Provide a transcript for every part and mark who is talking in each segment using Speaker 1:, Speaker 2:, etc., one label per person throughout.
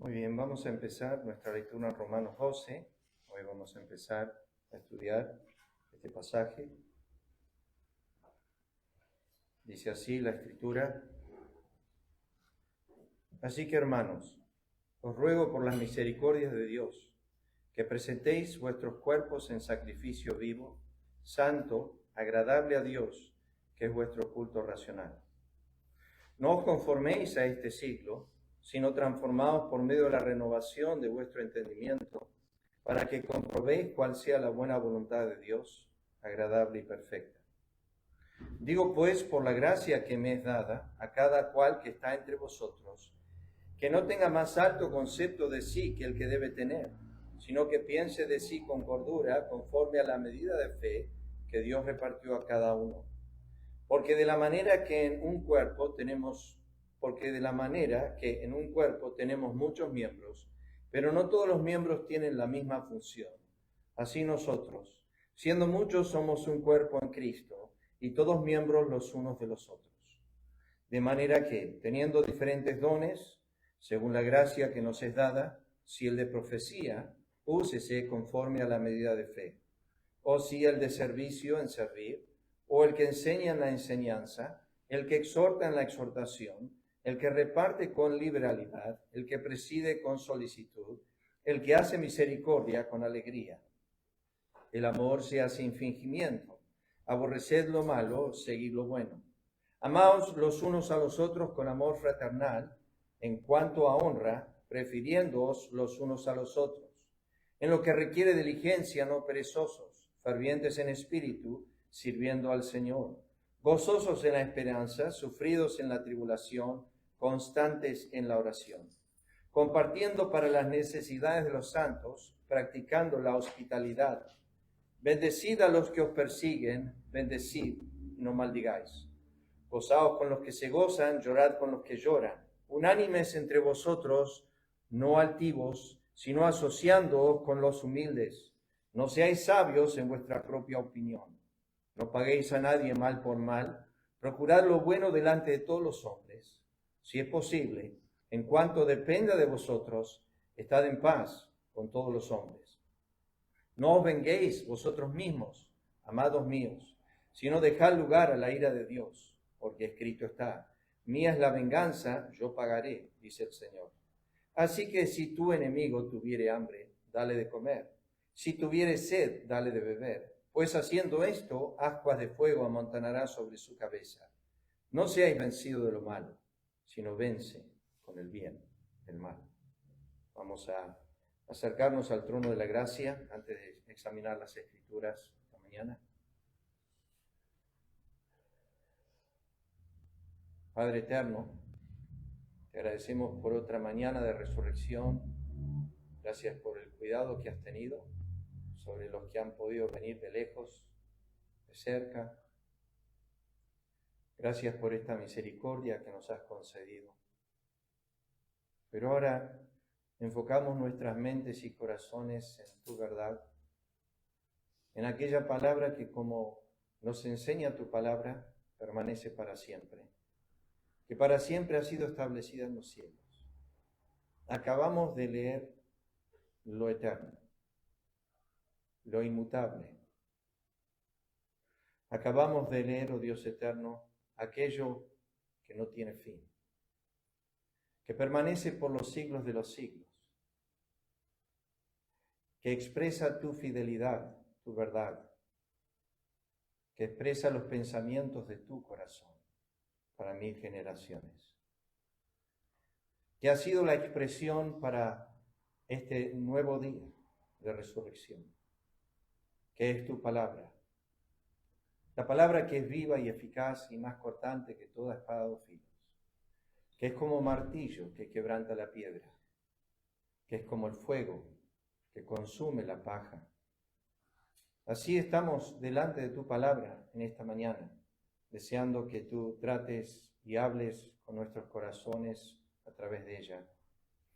Speaker 1: Muy bien, vamos a empezar nuestra lectura en Romanos 12. Hoy vamos a empezar a estudiar este pasaje. Dice así la Escritura: Así que, hermanos, os ruego por las misericordias de Dios, que presentéis vuestros cuerpos en sacrificio vivo, santo, agradable a Dios, que es vuestro culto racional. No os conforméis a este siglo, sino transformaos por medio de la renovación de vuestro entendimiento, para que comprobéis cuál sea la buena voluntad de Dios, agradable y perfecta. Digo pues, por la gracia que me es dada, a cada cual que está entre vosotros, que no tenga más alto concepto de sí que el que debe tener, sino que piense de sí con cordura, conforme a la medida de fe que Dios repartió a cada uno. Porque de la manera que en un cuerpo tenemos muchos miembros, pero no todos los miembros tienen la misma función. Así nosotros, siendo muchos, somos un cuerpo en Cristo, y todos miembros los unos de los otros. De manera que, teniendo diferentes dones, según la gracia que nos es dada, si el de profecía, úsese conforme a la medida de fe, o si el de servicio, en servir, o el que enseña en la enseñanza, el que exhorta en la exhortación, el que reparte con liberalidad, el que preside con solicitud, el que hace misericordia con alegría. El amor sea sin fingimiento. Aborreced lo malo, seguid lo bueno. Amaos los unos a los otros con amor fraternal, en cuanto a honra, prefiriéndoos los unos a los otros. En lo que requiere diligencia, no perezosos, fervientes en espíritu, sirviendo al Señor, gozosos en la esperanza, sufridos en la tribulación, constantes en la oración, compartiendo para las necesidades de los santos, practicando la hospitalidad. Bendecid a los que os persiguen, bendecid, no maldigáis. Gozaos con los que se gozan, llorad con los que lloran. Unánimes entre vosotros, no altivos, sino asociándoos con los humildes. No seáis sabios en vuestra propia opinión. No paguéis a nadie mal por mal. Procurad lo bueno delante de todos los hombres. Si es posible, en cuanto dependa de vosotros, estad en paz con todos los hombres. No os venguéis vosotros mismos, amados míos, sino dejad lugar a la ira de Dios, porque escrito está: mía es la venganza, yo pagaré, dice el Señor. Así que si tu enemigo tuviere hambre, dale de comer. Si tuviere sed, dale de beber. Pues haciendo esto, ascuas de fuego amontonará sobre su cabeza. No seáis vencidos de lo malo, sino vence con el bien el mal. Vamos a acercarnos al trono de la gracia antes de examinar las Escrituras esta mañana. Padre eterno, te agradecemos por otra mañana de resurrección. Gracias por el cuidado que has tenido sobre los que han podido venir de lejos, de cerca. Gracias por esta misericordia que nos has concedido. Pero ahora enfocamos nuestras mentes y corazones en tu verdad, en aquella palabra que, como nos enseña tu palabra, permanece para siempre, que para siempre ha sido establecida en los cielos. Acabamos de leer lo eterno, lo inmutable. Acabamos de leer, oh Dios eterno, aquello que no tiene fin, que permanece por los siglos de los siglos, que expresa tu fidelidad, tu verdad, que expresa los pensamientos de tu corazón para 1000 generaciones, que ha sido la expresión para este nuevo día de resurrección, que es tu palabra, la palabra que es viva y eficaz y más cortante que toda espada de dos filos, que es como martillo que quebranta la piedra, que es como el fuego que consume la paja. Así estamos delante de tu palabra en esta mañana, deseando que tú trates y hables con nuestros corazones a través de ella,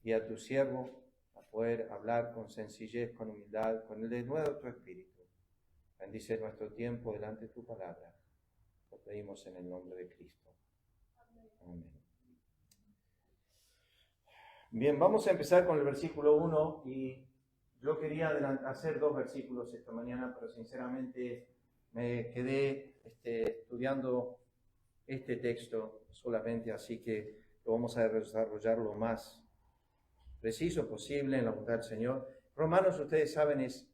Speaker 1: y a tu siervo a poder hablar con sencillez, con humildad, con el denuedo de tu espíritu. Bendice nuestro tiempo delante de tu palabra. Lo pedimos en el nombre de Cristo. Amén. Bien, vamos a empezar con el versículo 1 y yo quería hacer 2 versículos esta mañana, pero sinceramente me quedé estudiando este texto solamente, así que lo vamos a desarrollar lo más preciso posible en la voluntad del Señor. Romanos, ustedes saben, es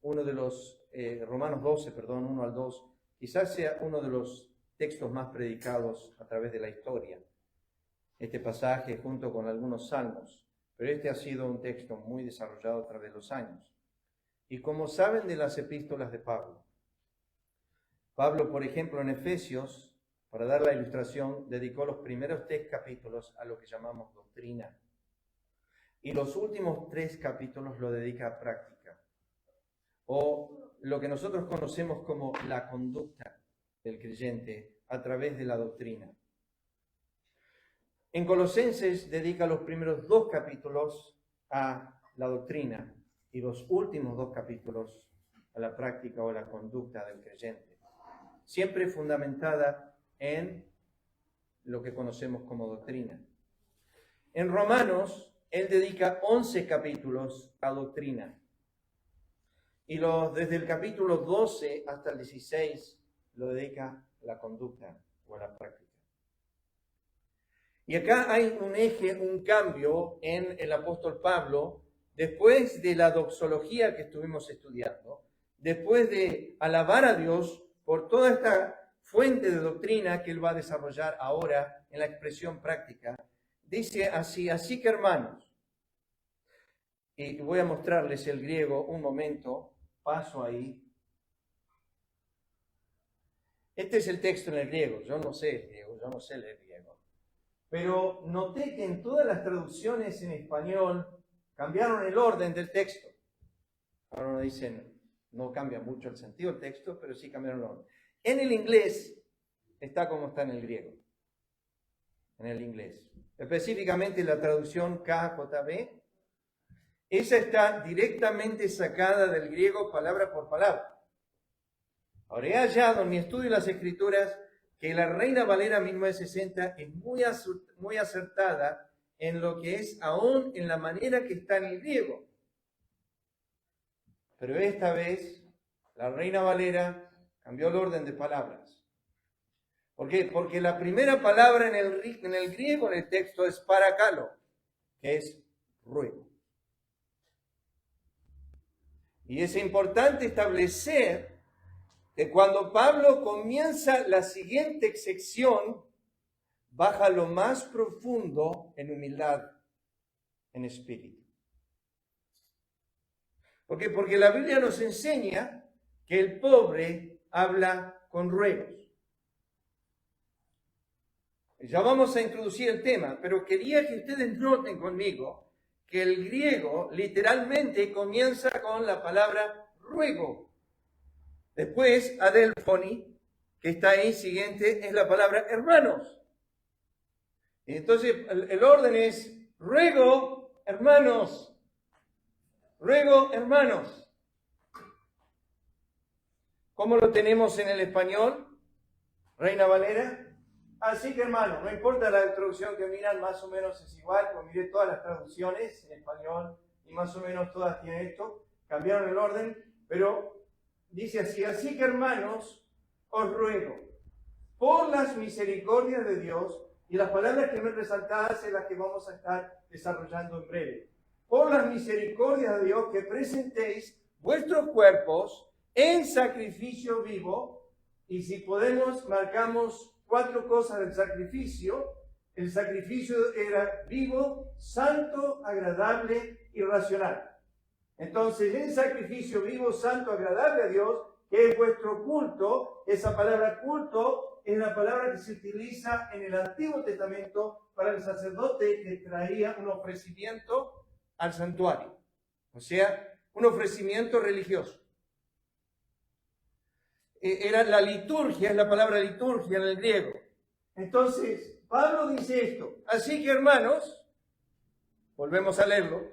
Speaker 1: uno de los, Romanos 12, perdón, 1 al 2, quizás sea uno de los textos más predicados a través de la historia. Este pasaje junto con algunos salmos, pero este ha sido un texto muy desarrollado a través de los años. Y como saben de las epístolas de Pablo, por ejemplo, en Efesios, para dar la ilustración, dedicó los primeros 3 capítulos a lo que llamamos doctrina. Y los últimos 3 capítulos lo dedica a práctica, o lo que nosotros conocemos como la conducta del creyente a través de la doctrina. En Colosenses dedica los primeros 2 capítulos a la doctrina y los últimos 2 capítulos a la práctica o la conducta del creyente, siempre fundamentada en lo que conocemos como doctrina. En Romanos, él dedica 11 capítulos a doctrina y desde el capítulo 12 hasta el 16 lo dedica a la conducta o a la práctica. Y acá hay un eje, un cambio en el apóstol Pablo, después de la doxología que estuvimos estudiando, después de alabar a Dios por toda esta fuente de doctrina que él va a desarrollar ahora en la expresión práctica, dice así que hermanos, y voy a mostrarles el griego un momento, paso ahí. Este es el texto en el griego, yo no sé el griego, yo no sé leer griego. Pero noté que en todas las traducciones en español cambiaron el orden del texto. Ahora no dicen, no cambia mucho el sentido del texto, pero sí cambiaron el orden. En el inglés está como está en el griego. En el inglés. Específicamente la traducción KJV, esa está directamente sacada del griego palabra por palabra. Ahora he hallado en mi estudio de las Escrituras que la Reina Valera 1960 es muy acertada en lo que es aún en la manera que está en el griego. Pero esta vez la Reina Valera cambió el orden de palabras. ¿Por qué? Porque la primera palabra en el griego, en el texto, es parakalo, que es ruego. Y es importante establecer que cuando Pablo comienza la siguiente sección, baja lo más profundo en humildad, en espíritu. ¿Por qué? Porque la Biblia nos enseña que el pobre habla con ruegos. Ya vamos a introducir el tema, pero quería que ustedes noten conmigo que el griego literalmente comienza con la palabra ruego. Después, adelphoni, que está ahí siguiente, es la palabra hermanos. Y entonces el orden es ruego, hermanos. Ruego, hermanos. ¿Cómo lo tenemos en el español? Reina Valera. Así que hermanos, no importa la traducción que miran, más o menos es igual. Pues miré todas las traducciones en español y más o menos todas tienen esto. Cambiaron el orden, pero dice así que hermanos, os ruego, por las misericordias de Dios, y las palabras que me resaltadas es las que vamos a estar desarrollando en breve. Por las misericordias de Dios, que presentéis vuestros cuerpos en sacrificio vivo, y si podemos, marcamos 4 cosas del sacrificio. El sacrificio era vivo, santo, agradable y racional. Entonces, en sacrificio vivo, santo, agradable a Dios, que es vuestro culto, esa palabra culto es la palabra que se utiliza en el Antiguo Testamento para el sacerdote que traía un ofrecimiento al santuario. O sea, un ofrecimiento religioso. Era la liturgia, es la palabra liturgia en el griego. Entonces, Pablo dice esto. Así que, hermanos, volvemos a leerlo.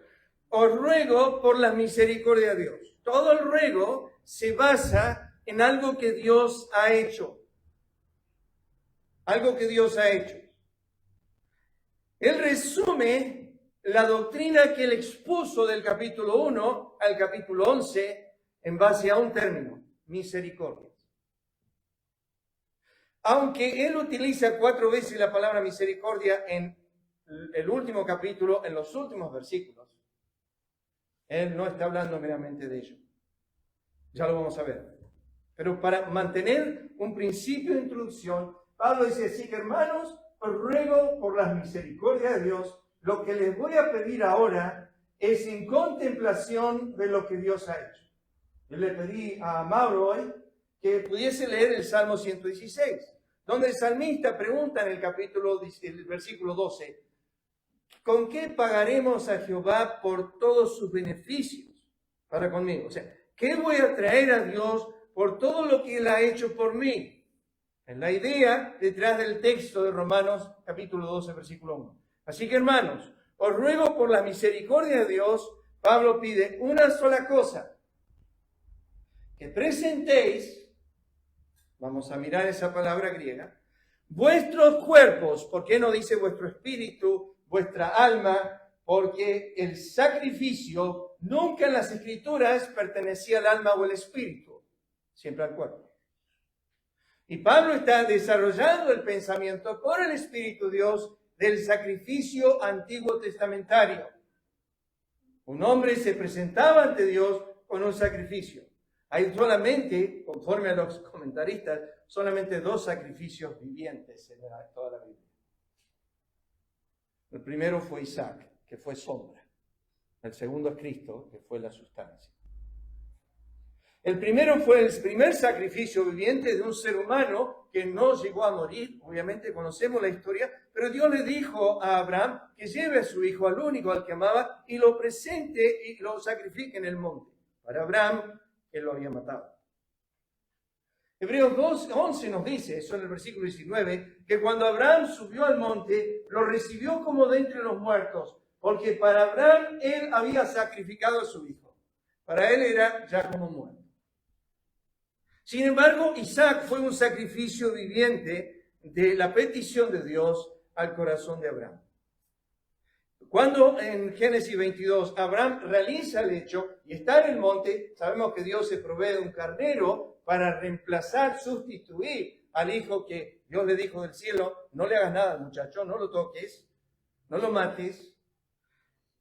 Speaker 1: Os ruego por la misericordia de Dios. Todo el ruego se basa en algo que Dios ha hecho. Algo que Dios ha hecho. Él resume la doctrina que él expuso del capítulo 1 al capítulo 11 en base a un término: misericordia. Aunque él utiliza 4 veces la palabra misericordia en el último capítulo, en los últimos versículos, él no está hablando meramente de ello. Ya lo vamos a ver. Pero para mantener un principio de introducción, Pablo dice así: que hermanos, os ruego por las misericordias de Dios, lo que les voy a pedir ahora es en contemplación de lo que Dios ha hecho. Yo le pedí a Mauro hoy que pudiese leer el Salmo 116, donde el salmista pregunta en el versículo 12, ¿con qué pagaremos a Jehová por todos sus beneficios para conmigo? O sea, ¿qué voy a traer a Dios por todo lo que Él ha hecho por mí? Es la idea detrás del texto de Romanos capítulo 12, versículo 1. Así que, hermanos, os ruego por la misericordia de Dios, Pablo pide una sola cosa: que presentéis, vamos a mirar esa palabra griega, vuestros cuerpos. ¿Por qué no dice vuestro espíritu, vuestra alma? Porque el sacrificio nunca en las Escrituras pertenecía al alma o al espíritu, siempre al cuerpo. Y Pablo está desarrollando el pensamiento por el Espíritu de Dios del sacrificio antiguo testamentario. Un hombre se presentaba ante Dios con un sacrificio. Hay solamente, conforme a los comentaristas, solamente 2 sacrificios vivientes en toda la Biblia. El primero fue Isaac, que fue sombra. El segundo es Cristo, que fue la sustancia. El primero fue el primer sacrificio viviente de un ser humano que no llegó a morir. Obviamente conocemos la historia, pero Dios le dijo a Abraham que lleve a su hijo, al único al que amaba, y lo presente y lo sacrifique en el monte. Para Abraham, él lo había matado. Hebreos 2:11 nos dice, eso en el versículo 19, que cuando Abraham subió al monte, lo recibió como de entre los muertos, porque para Abraham él había sacrificado a su hijo. Para él era ya como muerto. Sin embargo, Isaac fue un sacrificio viviente de la petición de Dios al corazón de Abraham. Cuando en Génesis 22 Abraham realiza el hecho y está en el monte, sabemos que Dios se provee de un carnero para reemplazar, sustituir al hijo que Dios le dijo del cielo: no le hagas nada, muchacho, no lo toques, no lo mates.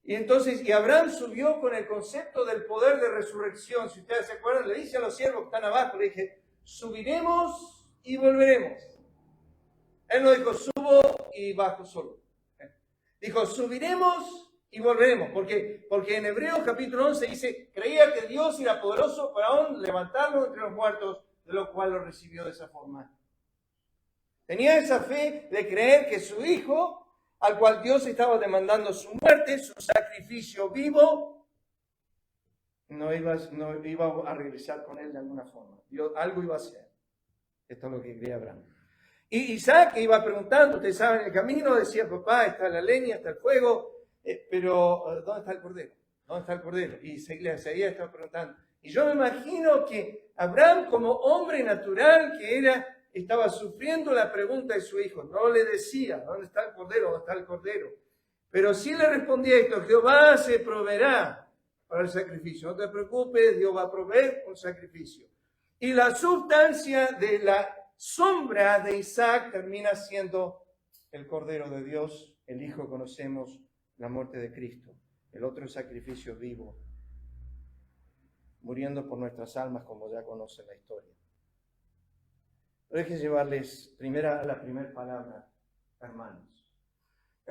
Speaker 1: Y entonces, Abraham subió con el concepto del poder de resurrección. Si ustedes se acuerdan, le dice a los siervos que están abajo, le dije: subiremos y volveremos. Él no dijo subo y bajo solo. Dijo subiremos y volveremos. ¿Por qué? Porque en Hebreos capítulo 11 dice: creía que Dios era poderoso para aún levantarlo entre los muertos, de lo cual lo recibió de esa forma. Tenía esa fe de creer que su hijo, al cual Dios estaba demandando su muerte, su sacrificio vivo, no iba a regresar con él de alguna forma. Dios algo iba a hacer. Esto es lo que creía Abraham. Y Isaac iba preguntando, ustedes saben, el camino decía: papá, está la leña, está el fuego, pero ¿dónde está el cordero? ¿Dónde está el cordero? Y le seguía estaba preguntando. Y yo me imagino que Abraham, como hombre natural que era, estaba sufriendo la pregunta de su hijo. No le decía: ¿dónde está el cordero? ¿Dónde está el cordero? Pero sí le respondía esto: Jehová se proveerá para el sacrificio. No te preocupes, Dios va a proveer un sacrificio. Y la sustancia de la sombra de Isaac termina siendo el cordero de Dios, el hijo. Conocemos la muerte de Cristo, el otro sacrificio vivo, muriendo por nuestras almas, como ya conocen la historia. Deje llevarles a la primera palabra, hermanos.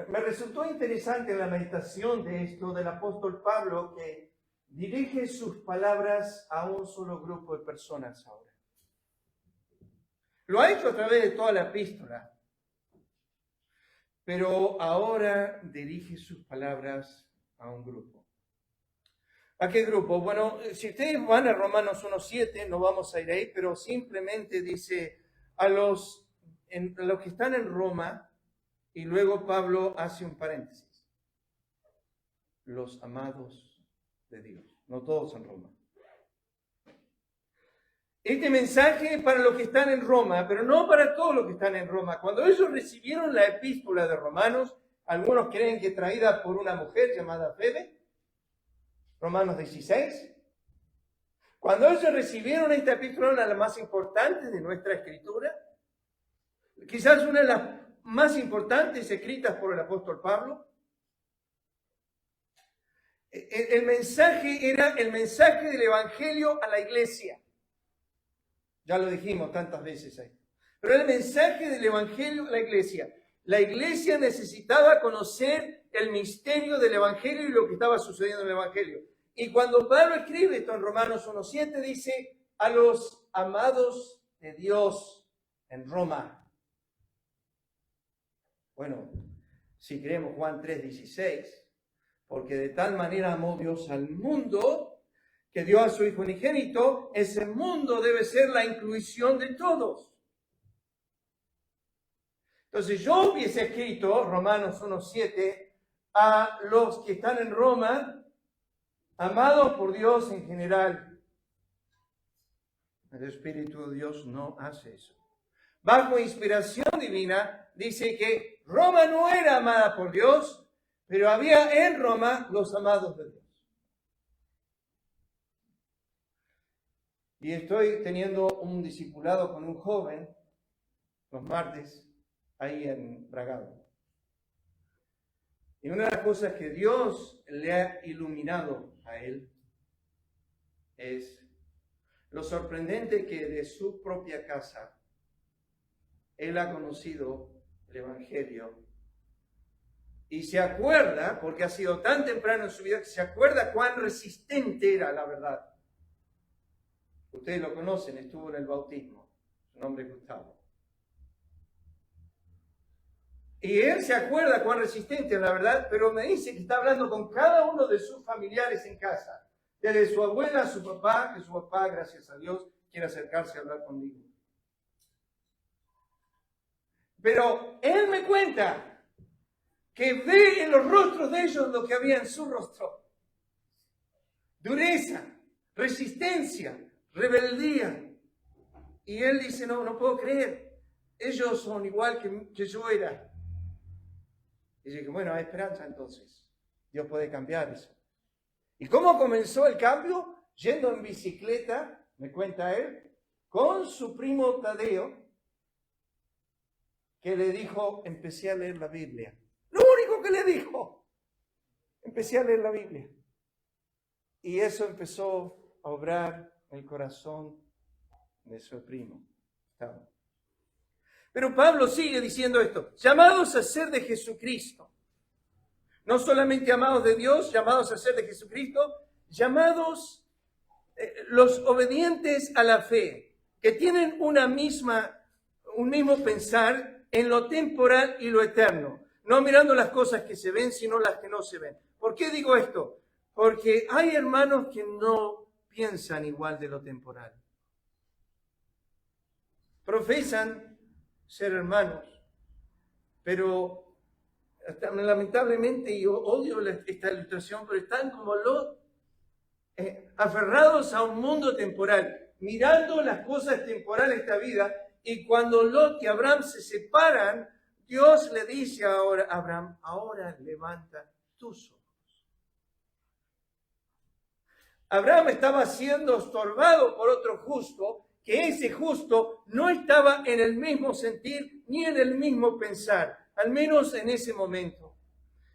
Speaker 1: Me resultó interesante la meditación de esto del apóstol Pablo, que dirige sus palabras a un solo grupo de personas ahora. Lo ha hecho a través de toda la epístola, pero ahora dirige sus palabras a un grupo. ¿A qué grupo? Bueno, si ustedes van a Romanos 1:7, no vamos a ir ahí, pero simplemente dice a los que están en Roma, y luego Pablo hace un paréntesis: los amados de Dios. No todos en Roma. Este mensaje para los que están en Roma, pero no para todos los que están en Roma. Cuando ellos recibieron la epístola de Romanos, algunos creen que traída por una mujer llamada Febe, Romanos 16. Cuando ellos recibieron esta epístola, una de las más importantes de nuestra escritura, quizás una de las más importantes escritas por el apóstol Pablo, el mensaje era el mensaje del evangelio a la iglesia. Ya lo dijimos tantas veces ahí. Pero era el mensaje del evangelio a la iglesia. La iglesia necesitaba conocer el misterio del evangelio y lo que estaba sucediendo en el evangelio. Y cuando Pablo escribe esto en Romanos 1:7, dice a los amados de Dios en Roma. Bueno, si creemos Juan 3:16, porque de tal manera amó Dios al mundo que dio a su Hijo unigénito, ese mundo debe ser la inclusión de todos. Entonces yo hubiese escrito Romanos 1:7 a los que están en Roma, amados por Dios en general. El Espíritu de Dios no hace eso. Bajo inspiración divina, dice que Roma no era amada por Dios, pero había en Roma los amados de Dios. Y estoy teniendo un discipulado con un joven los martes ahí en Bragado. Y una de las cosas que Dios le ha iluminado a él es lo sorprendente que de su propia casa él ha conocido el Evangelio y se acuerda, porque ha sido tan temprano en su vida, que se acuerda cuán resistente era la verdad. Ustedes lo conocen, estuvo en el bautismo, su nombre es Gustavo. Y él se acuerda cuán resistente es la verdad, pero me dice que está hablando con cada uno de sus familiares en casa. Desde su abuela a su papá, que su papá, gracias a Dios, quiere acercarse a hablar conmigo. Pero él me cuenta que ve en los rostros de ellos lo que había en su rostro. Dureza, resistencia, rebeldía. Y él dice, no puedo creer. Ellos son igual que yo era. Y dije, bueno, hay esperanza entonces. Dios puede cambiar eso. ¿Y cómo comenzó el cambio? Yendo en bicicleta, me cuenta él, con su primo Tadeo, que le dijo, empecé a leer la Biblia. Lo único que le dijo, empecé a leer la Biblia. Y eso empezó a obrar en el corazón de su primo. Pero Pablo sigue diciendo esto, llamados a ser de Jesucristo. No solamente amados de Dios, llamados a ser de Jesucristo, llamados los obedientes a la fe, que tienen un mismo pensar en lo temporal y lo eterno. No mirando las cosas que se ven, sino las que no se ven. ¿Por qué digo esto? Porque hay hermanos que no piensan igual de lo temporal. Profesan ser hermanos, pero lamentablemente, yo odio esta ilustración, pero están como los aferrados a un mundo temporal, mirando las cosas temporales de esta vida, y cuando Lot y Abraham se separan, Dios le dice ahora a Abraham, ahora levanta tus ojos. Abraham estaba siendo estorbado por otro justo, que ese justo no estaba en el mismo sentir ni en el mismo pensar, al menos en ese momento.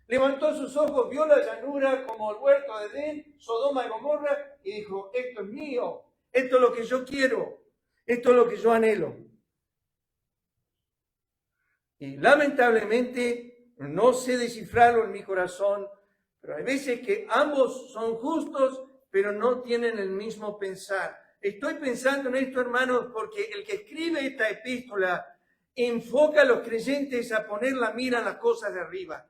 Speaker 1: Levantó sus ojos, vio la llanura como el huerto de Edén, Sodoma y Gomorra, y dijo, esto es mío, esto es lo que yo quiero, esto es lo que yo anhelo. Y lamentablemente no sé descifrarlo en mi corazón, pero hay veces que ambos son justos, pero no tienen el mismo pensar. Estoy pensando en esto, hermanos, porque el que escribe esta epístola enfoca a los creyentes a poner la mira en las cosas de arriba.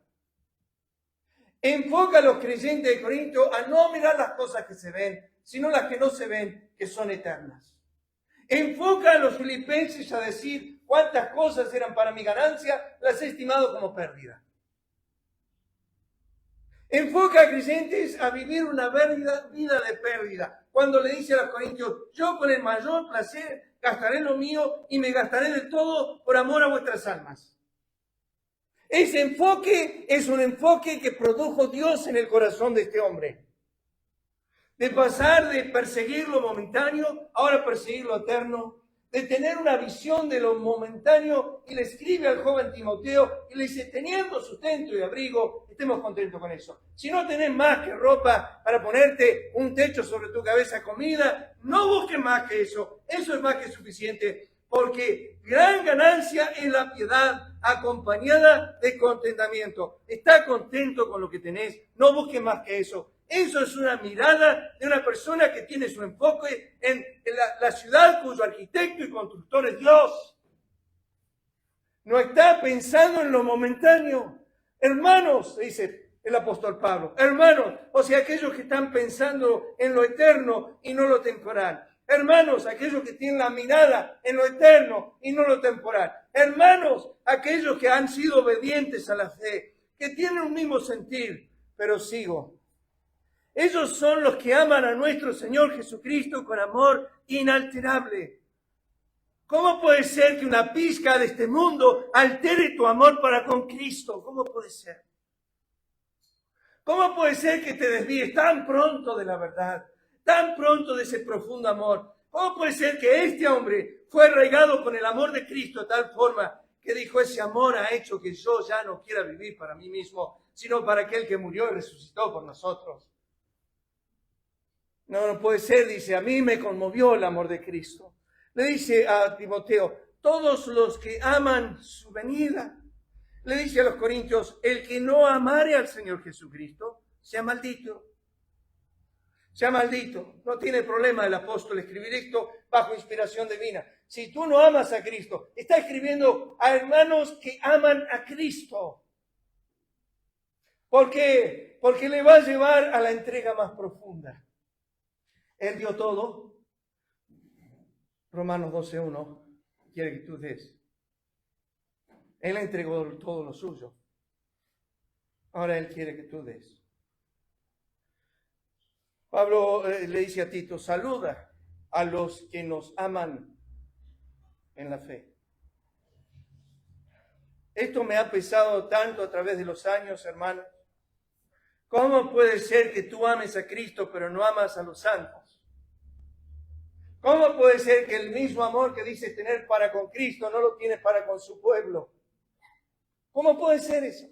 Speaker 1: Enfoca a los creyentes de Corinto a no mirar las cosas que se ven, sino las que no se ven, que son eternas. Enfoca a los filipenses a decir cuántas cosas eran para mi ganancia, las he estimado como pérdida. Enfoca a creyentes a vivir una vida de pérdida. Cuando le dice a los corintios, yo con el mayor placer gastaré lo mío y me gastaré de todo por amor a vuestras almas. Ese enfoque es un enfoque que produjo Dios en el corazón de este hombre. De pasar de perseguir lo momentáneo, ahora perseguir lo eterno. De tener una visión de lo momentáneo, y le escribe al joven Timoteo y le dice: teniendo sustento y abrigo, estemos contentos con eso. Si no tenés más que ropa para ponerte, un techo sobre tu cabeza, comida, no busques más que eso. Eso es más que suficiente, porque gran ganancia es la piedad acompañada de contentamiento. Está contento con lo que tenés, no busques más que eso. Eso es una mirada de una persona que tiene su enfoque en la ciudad cuyo arquitecto y constructor es Dios. No está pensando en lo momentáneo. Hermanos, dice el apóstol Pablo, hermanos, o sea, aquellos que están pensando en lo eterno y no lo temporal. Hermanos, aquellos que tienen la mirada en lo eterno y no lo temporal. Hermanos, aquellos que han sido obedientes a la fe, que tienen un mismo sentir, pero sigo. Ellos son los que aman a nuestro Señor Jesucristo con amor inalterable. ¿Cómo puede ser que una pizca de este mundo altere tu amor para con Cristo? ¿Cómo puede ser? ¿Cómo puede ser que te desvíes tan pronto de la verdad, tan pronto de ese profundo amor? ¿Cómo puede ser que este hombre fue arraigado con el amor de Cristo de tal forma que dijo: ese amor ha hecho que yo ya no quiera vivir para mí mismo, sino para aquel que murió y resucitó por nosotros? No puede ser, dice, a mí me conmovió el amor de Cristo. Le dice a Timoteo: todos los que aman su venida. Le dice a los corintios: el que no amare al Señor Jesucristo, sea maldito. Sea maldito. No tiene problema el apóstol escribir esto bajo inspiración divina. Si tú no amas a Cristo, está escribiendo a hermanos que aman a Cristo. ¿Por qué? Porque le va a llevar a la entrega más profunda. Él dio todo. Romanos 12:1 quiere que tú des. Él entregó todo lo suyo. Ahora Él quiere que tú des. Pablo le dice a Tito: saluda a los que nos aman en la fe. Esto me ha pesado tanto a través de los años, hermanos. ¿Cómo puede ser que tú ames a Cristo pero no amas a los santos? ¿Cómo puede ser que el mismo amor que dices tener para con Cristo no lo tienes para con su pueblo? ¿Cómo puede ser eso?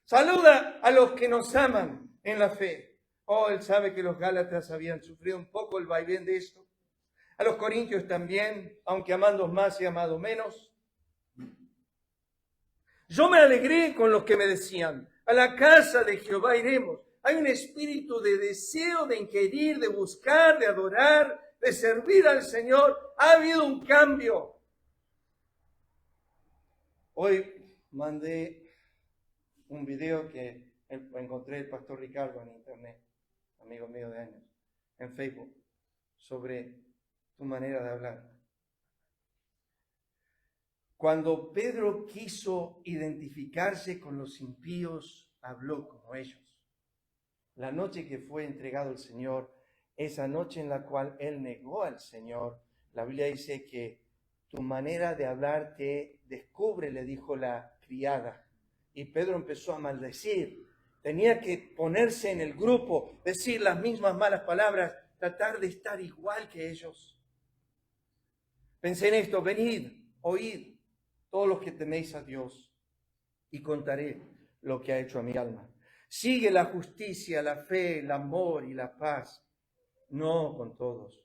Speaker 1: Saluda a los que nos aman en la fe. Oh, él sabe que los Gálatas habían sufrido un poco el vaivén de esto. A los corintios también, aunque amando más y amado menos. Yo me alegré con los que me decían: a la casa de Jehová iremos. Hay un espíritu de deseo, de inquirir, de buscar, de adorar, de servir al Señor. Ha habido un cambio. Hoy mandé un video que encontré el pastor Ricardo en internet, amigo mío de años, en Facebook, sobre tu manera de hablar. Cuando Pedro quiso identificarse con los impíos, habló como ellos. La noche que fue entregado el Señor, esa noche en la cual él negó al Señor, la Biblia dice que tu manera de hablar te descubre, le dijo la criada. Y Pedro empezó a maldecir. Tenía que ponerse en el grupo, decir las mismas malas palabras, tratar de estar igual que ellos. Pensé en esto: venid, oíd, todos los que teméis a Dios, y contaré lo que ha hecho a mi alma. Sigue la justicia, la fe, el amor y la paz. No con todos,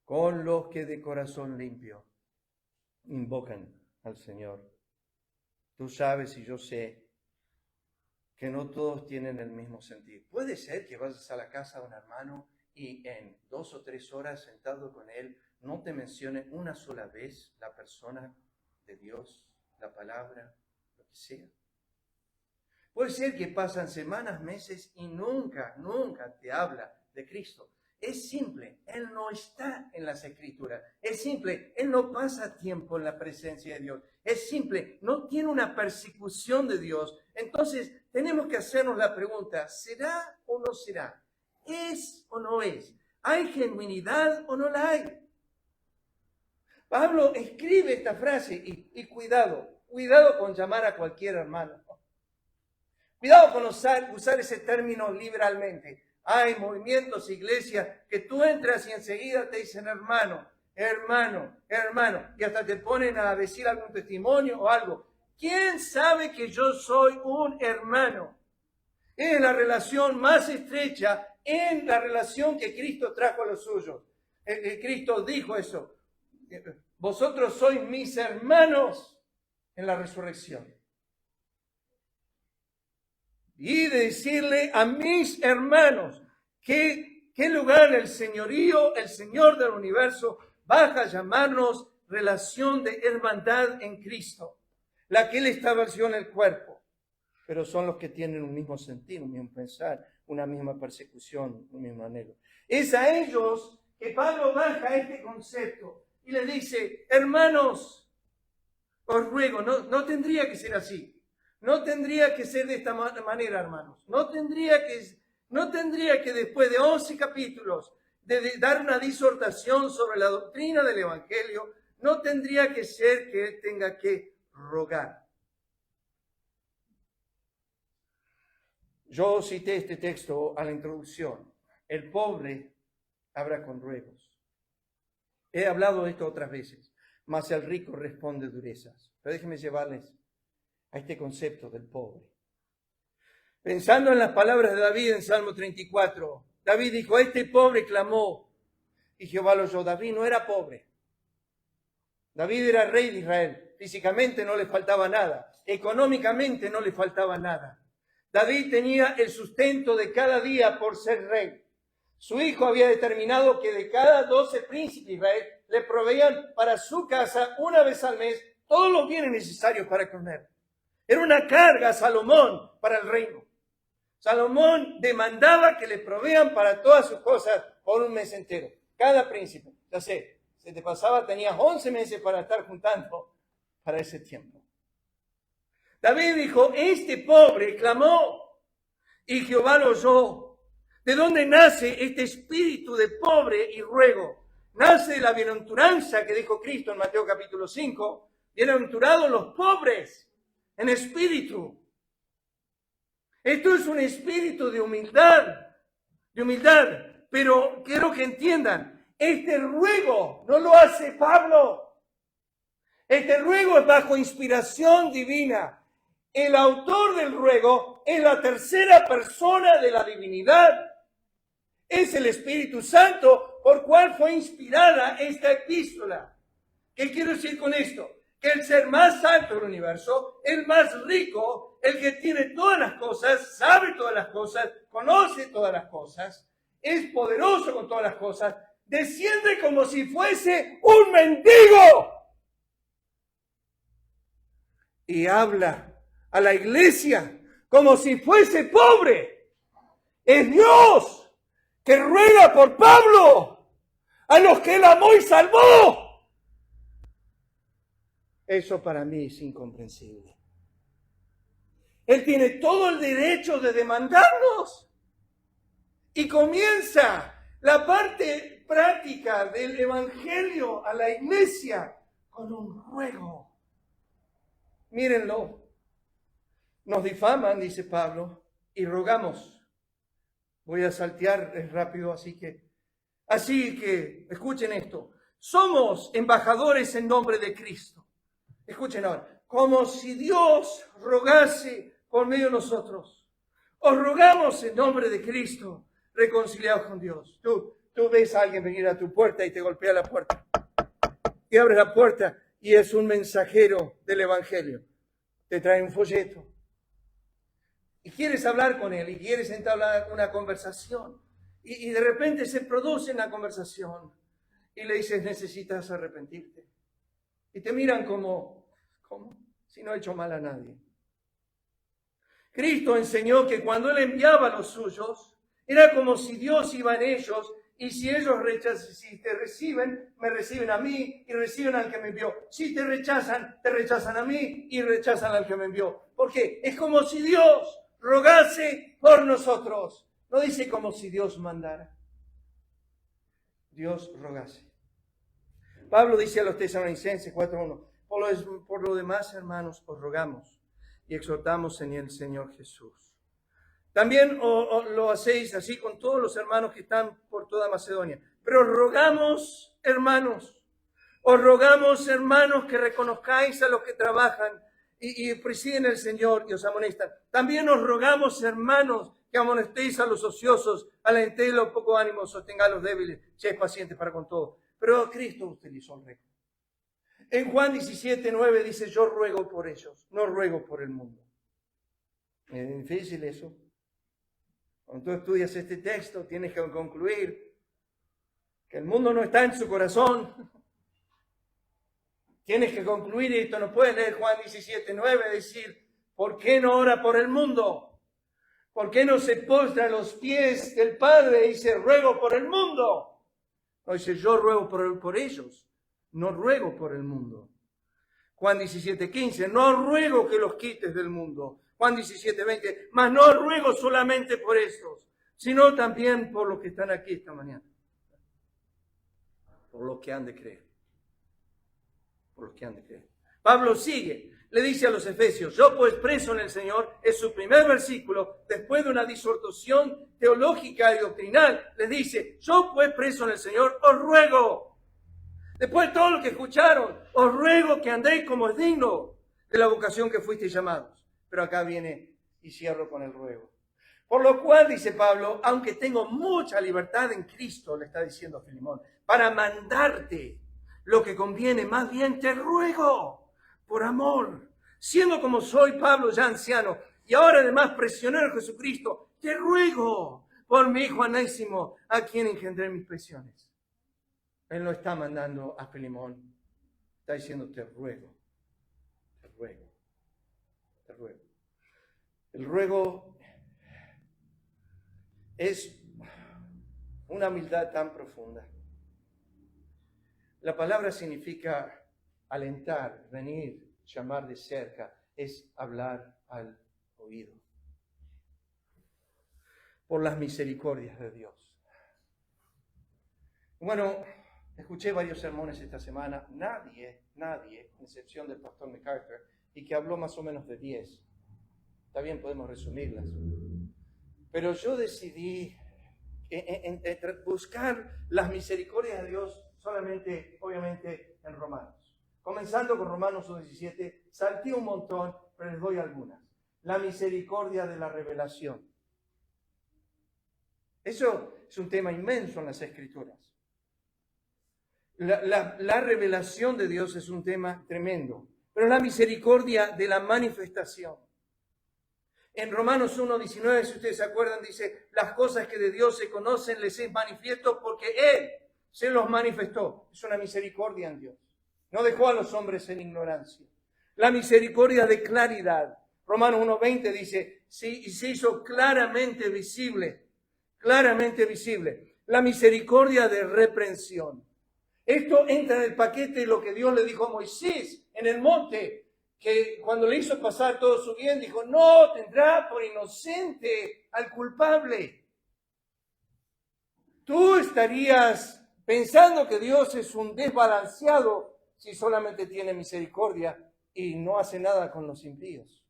Speaker 1: con los que de corazón limpio invocan al Señor. Tú sabes y yo sé que no todos tienen el mismo sentir. Puede ser que vayas a la casa de un hermano y en 2 o 3 horas sentado con él no te mencione una sola vez la persona de Dios, la palabra, lo que sea. Puede ser que pasan semanas, meses y nunca te habla de Cristo. Es simple, Él no está en las Escrituras. Es simple, Él no pasa tiempo en la presencia de Dios. Es simple, no tiene una persecución de Dios. Entonces, tenemos que hacernos la pregunta: ¿será o no será? ¿Es o no es? ¿Hay genuinidad o no la hay? Pablo escribe esta frase y cuidado. cuidado con llamar a cualquier hermano. Cuidado con usar ese término liberalmente. Hay movimientos, iglesias, que tú entras y enseguida te dicen hermano, hermano, hermano, y hasta te ponen a decir algún testimonio o algo. ¿Quién sabe que yo soy un hermano? Es la relación más estrecha, en la relación que Cristo trajo a los suyos. Cristo dijo eso. Vosotros sois mis hermanos en la resurrección. Y de decirle a mis hermanos, ¿qué lugar el señorío, el Señor del universo, baja a llamarnos relación de hermandad en Cristo, la que Él estableció en el cuerpo? Pero son los que tienen un mismo sentir, un mismo pensar, una misma persecución, un mismo anhelo. Es a ellos que Pablo baja este concepto y les dice, hermanos, os ruego, no tendría que ser así. No tendría que ser de esta manera, hermanos. No tendría que después de 11 capítulos de dar una disertación sobre la doctrina del Evangelio, no tendría que ser que él tenga que rogar. Yo cité este texto a la introducción. El pobre habla con ruegos. He hablado de esto otras veces, mas el rico responde durezas. Pero déjenme llevarles a este concepto del pobre. Pensando en las palabras de David en Salmo 34, David dijo, este pobre clamó y Jehová lo oyó. David no era pobre. David era rey de Israel. Físicamente no le faltaba nada. Económicamente no le faltaba nada. David tenía el sustento de cada día por ser rey. Su hijo había determinado que de cada 12 príncipes de Israel le proveían para su casa una vez al mes todos los bienes necesarios para comer. Era una carga a Salomón para el reino. Salomón demandaba que le provean para todas sus cosas por un mes entero. Cada príncipe. Ya sé, se te pasaba, tenías 11 meses para estar juntando para ese tiempo. David dijo, este pobre clamó y Jehová lo oyó. ¿De dónde nace este espíritu de pobre y ruego? Nace de la bienaventuranza que dijo Cristo en Mateo capítulo 5. Bienaventurados los pobres en espíritu. Esto es un espíritu de humildad, pero quiero que entiendan, este ruego no lo hace Pablo. Este ruego es bajo inspiración divina. El autor del ruego es la tercera persona de la divinidad. Es el Espíritu Santo por cual fue inspirada esta epístola. ¿Qué quiero decir con esto? Que el ser más alto del universo, el más rico, el que tiene todas las cosas, sabe todas las cosas, conoce todas las cosas, es poderoso con todas las cosas, desciende como si fuese un mendigo y habla a la iglesia como si fuese pobre. Es Dios que ruega por Pablo, a los que él amó y salvó. Eso para mí es incomprensible. Él tiene todo el derecho de demandarnos. Y comienza la parte práctica del Evangelio a la iglesia con un ruego. Mírenlo. Nos difaman, dice Pablo, y rogamos. Voy a saltear rápido, así que escuchen esto. Somos embajadores en nombre de Cristo. Escuchen ahora, como si Dios rogase por medio de nosotros. Os rogamos en nombre de Cristo, reconciliados con Dios. Tú ves a alguien venir a tu puerta y te golpea la puerta. Y abres la puerta y es un mensajero del Evangelio. Te trae un folleto. Y quieres hablar con él y quieres entablar una conversación. Y de repente se produce una conversación. Y le dices, necesitas arrepentirte. Y te miran como si no ha hecho mal a nadie. Cristo enseñó que cuando Él enviaba a los suyos, era como si Dios iba en ellos, y si ellos si te reciben, me reciben a mí, y reciben al que me envió. Si te rechazan a mí, y rechazan al que me envió. ¿Por qué? Es como si Dios rogase por nosotros. No dice como si Dios mandara. Dios rogase. Pablo dice a los Tesalonicenses 4:1, Por lo demás, hermanos, os rogamos y exhortamos en el Señor Jesús. También lo hacéis así con todos los hermanos que están por toda Macedonia. Pero os rogamos, hermanos, que reconozcáis a los que trabajan y presiden el Señor y os amonestan. También os rogamos, hermanos, que amonestéis a los ociosos, a la gente de los poco ánimo, sostenga a los débiles, seáis pacientes para con todo. Pero Cristo utilizó el reino. En Juan 17:9 dice, yo ruego por ellos, no ruego por el mundo. Es difícil eso. Cuando tú estudias este texto, tienes que concluir que el mundo no está en su corazón. Tienes que concluir esto, no puedes leer Juan 17:9 decir, ¿por qué no ora por el mundo? ¿Por qué no se postra a los pies del Padre y dice, ruego por el mundo? No dice, yo ruego por ellos, no ruego por el mundo. Juan 17:15, no ruego que los quites del mundo. Juan 17:20, mas no ruego solamente por estos, sino también por los que están aquí esta mañana. Por los que han de creer. Por los que han de creer. Pablo sigue, le dice a los efesios, yo pues preso en el Señor, es su primer versículo, después de una disertación teológica y doctrinal, le dice, yo pues preso en el Señor, os ruego. Después de todo lo que escucharon, os ruego que andéis como es digno de la vocación que fuisteis llamados. Pero acá viene y cierro con el ruego. Por lo cual, dice Pablo, aunque tengo mucha libertad en Cristo, le está diciendo a Filemón, para mandarte lo que conviene, más bien te ruego por amor, siendo como soy Pablo ya anciano y ahora además prisionero de Jesucristo, te ruego por mi hijo Onésimo, a quien engendré mis prisiones. Él no está mandando a Filemón, está diciendo te ruego, te ruego, te ruego. El ruego es una humildad tan profunda. La palabra significa alentar, venir, llamar de cerca, es hablar al oído. Por las misericordias de Dios. Bueno, escuché varios sermones esta semana, nadie, con excepción del pastor MacArthur, y que habló más o menos de 10. Está bien, podemos resumirlas. Pero yo decidí buscar las misericordias de Dios solamente, obviamente, en Romanos. Comenzando con Romanos 1:17, salté un montón, pero les doy algunas. La misericordia de la revelación. Eso es un tema inmenso en las Escrituras. La revelación de Dios es un tema tremendo, pero la misericordia de la manifestación. En Romanos 1:19, si ustedes se acuerdan, dice, las cosas que de Dios se conocen les es manifiesto porque Él se los manifestó. Es una misericordia en Dios. No dejó a los hombres en ignorancia. La misericordia de claridad. Romanos 1:20 dice, sí, y se hizo claramente visible. La misericordia de reprensión. Esto entra en el paquete de lo que Dios le dijo a Moisés en el monte, que cuando le hizo pasar todo su bien, dijo, no tendrá por inocente al culpable. Tú estarías pensando que Dios es un desbalanceado si solamente tiene misericordia y no hace nada con los impíos.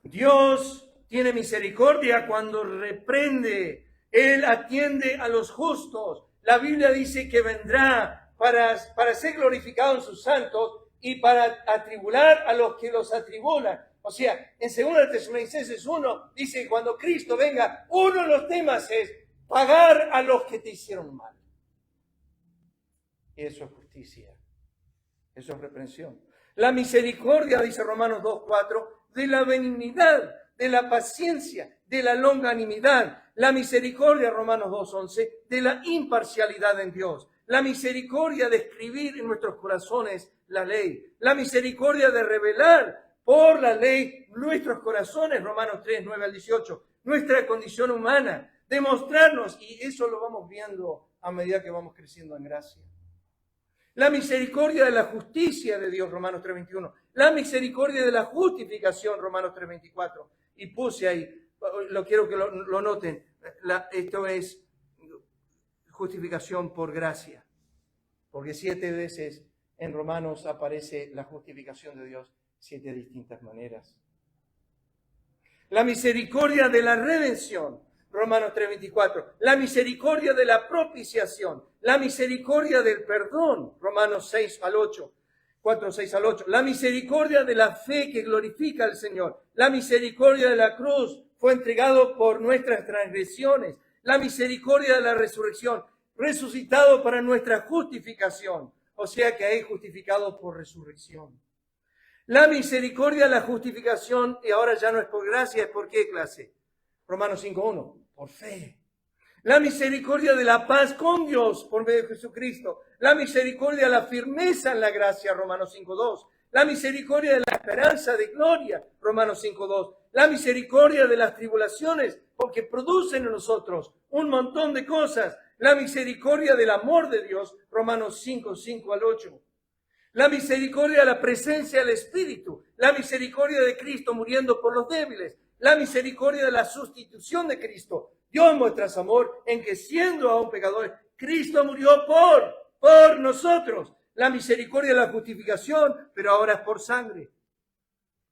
Speaker 1: Dios tiene misericordia cuando reprende. Él atiende a los justos. La Biblia dice que vendrá para ser glorificado en sus santos y para atribular a los que los atribulan. O sea, en 2 Tesalonicenses 1 dice que cuando Cristo venga, uno de los temas es pagar a los que te hicieron mal. Y eso es justicia. Eso es reprensión. La misericordia, dice Romanos 2:4, de la benignidad, de la paciencia, de la longanimidad. La misericordia, Romanos 2:11, de la imparcialidad en Dios. La misericordia de escribir en nuestros corazones la ley. La misericordia de revelar por la ley nuestros corazones, Romanos 3:9-18. Nuestra condición humana. Demostrarnos, y eso lo vamos viendo a medida que vamos creciendo en gracia. La misericordia de la justicia de Dios, Romanos 3:21. La misericordia de la justificación, Romanos 3:24. Y puse ahí, quiero que lo noten, esto es justificación por gracia. Porque 7 veces en Romanos aparece la justificación de Dios, 7 distintas maneras. La misericordia de la redención, Romanos 3:24. La misericordia de la propiciación, la misericordia del perdón, Romanos 6-8. 4:6-8. La misericordia de la fe que glorifica al Señor. La misericordia de la cruz fue entregado por nuestras transgresiones. La misericordia de la resurrección, resucitado para nuestra justificación. O sea que hay justificado por resurrección. La misericordia de la justificación, y ahora ya no es por gracia, ¿es por qué clase? Romanos 5:1, por fe. La misericordia de la paz con Dios por medio de Jesucristo. La misericordia de la firmeza en la gracia, Romanos 5:2. La misericordia de la esperanza de gloria, Romanos 5:2. La misericordia de las tribulaciones, porque producen en nosotros un montón de cosas. La misericordia del amor de Dios, Romanos 5:5-8. La misericordia de la presencia del Espíritu. La misericordia de Cristo muriendo por los débiles. La misericordia de la sustitución de Cristo. Dios muestra su amor en que siendo aún pecadores, Cristo murió por nosotros. La misericordia de la justificación, pero ahora es por sangre.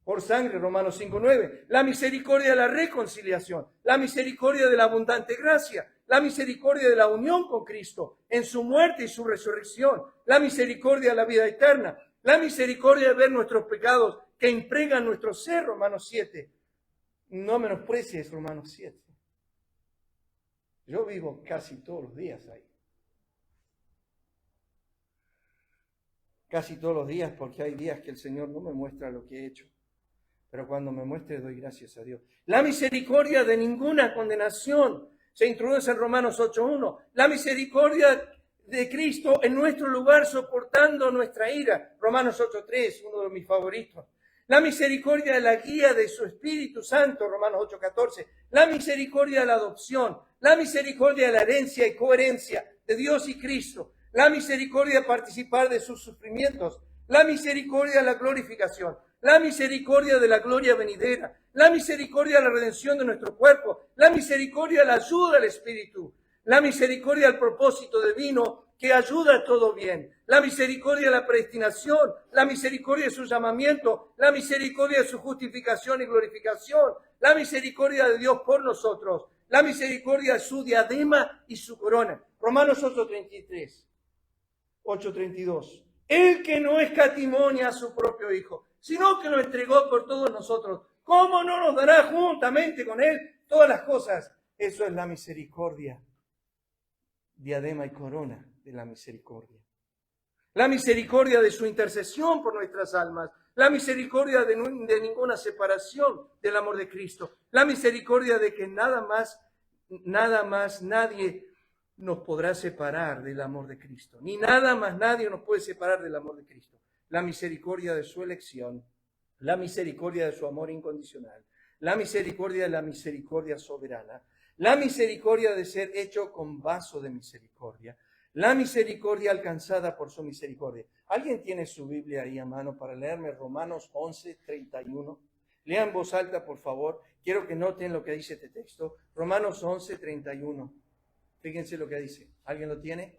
Speaker 1: Por sangre, Romanos 5:9. La misericordia de la reconciliación. La misericordia de la abundante gracia. La misericordia de la unión con Cristo en su muerte y su resurrección. La misericordia de la vida eterna. La misericordia de ver nuestros pecados que impregnan nuestro ser, Romanos 7. No menosprecies, Romanos 7. Yo vivo casi todos los días ahí. Casi todos los días, porque hay días que el Señor no me muestra lo que he hecho. Pero cuando me muestre, doy gracias a Dios. La misericordia de ninguna condenación se introduce en Romanos 8:1. La misericordia de Cristo en nuestro lugar soportando nuestra ira. Romanos 8:3, uno de mis favoritos. La misericordia de la guía de su Espíritu Santo, Romanos 8:14. La misericordia de la adopción. La misericordia de la herencia y coherencia de Dios y Cristo. La misericordia de participar de sus sufrimientos. La misericordia de la glorificación. La misericordia de la gloria venidera. La misericordia de la redención de nuestro cuerpo. La misericordia de la ayuda del Espíritu. La misericordia del propósito divino que ayuda a todo bien. La misericordia de la predestinación. La misericordia de su llamamiento. La misericordia de su justificación y glorificación. La misericordia de Dios por nosotros. La misericordia de su diadema y su corona. Romanos 8:33. 8:32. El que no escatimonia a su propio Hijo, sino que lo entregó por todos nosotros, ¿cómo no nos dará juntamente con Él todas las cosas? Eso es la misericordia. Diadema y corona de la misericordia. La misericordia de su intercesión por nuestras almas. La misericordia de ninguna separación del amor de Cristo. La misericordia de que nada más nadie nos podrá separar del amor de Cristo. Ni nada más nadie nos puede separar del amor de Cristo. La misericordia de su elección, la misericordia de su amor incondicional, la misericordia de la misericordia soberana, la misericordia de ser hecho con vaso de misericordia, la misericordia alcanzada por su misericordia. ¿Alguien tiene su Biblia ahí a mano para leerme Romanos 11:31? Lea en voz alta, por favor. Quiero que noten lo que dice este texto. Romanos 11:31. Fíjense lo que dice. ¿Alguien lo tiene?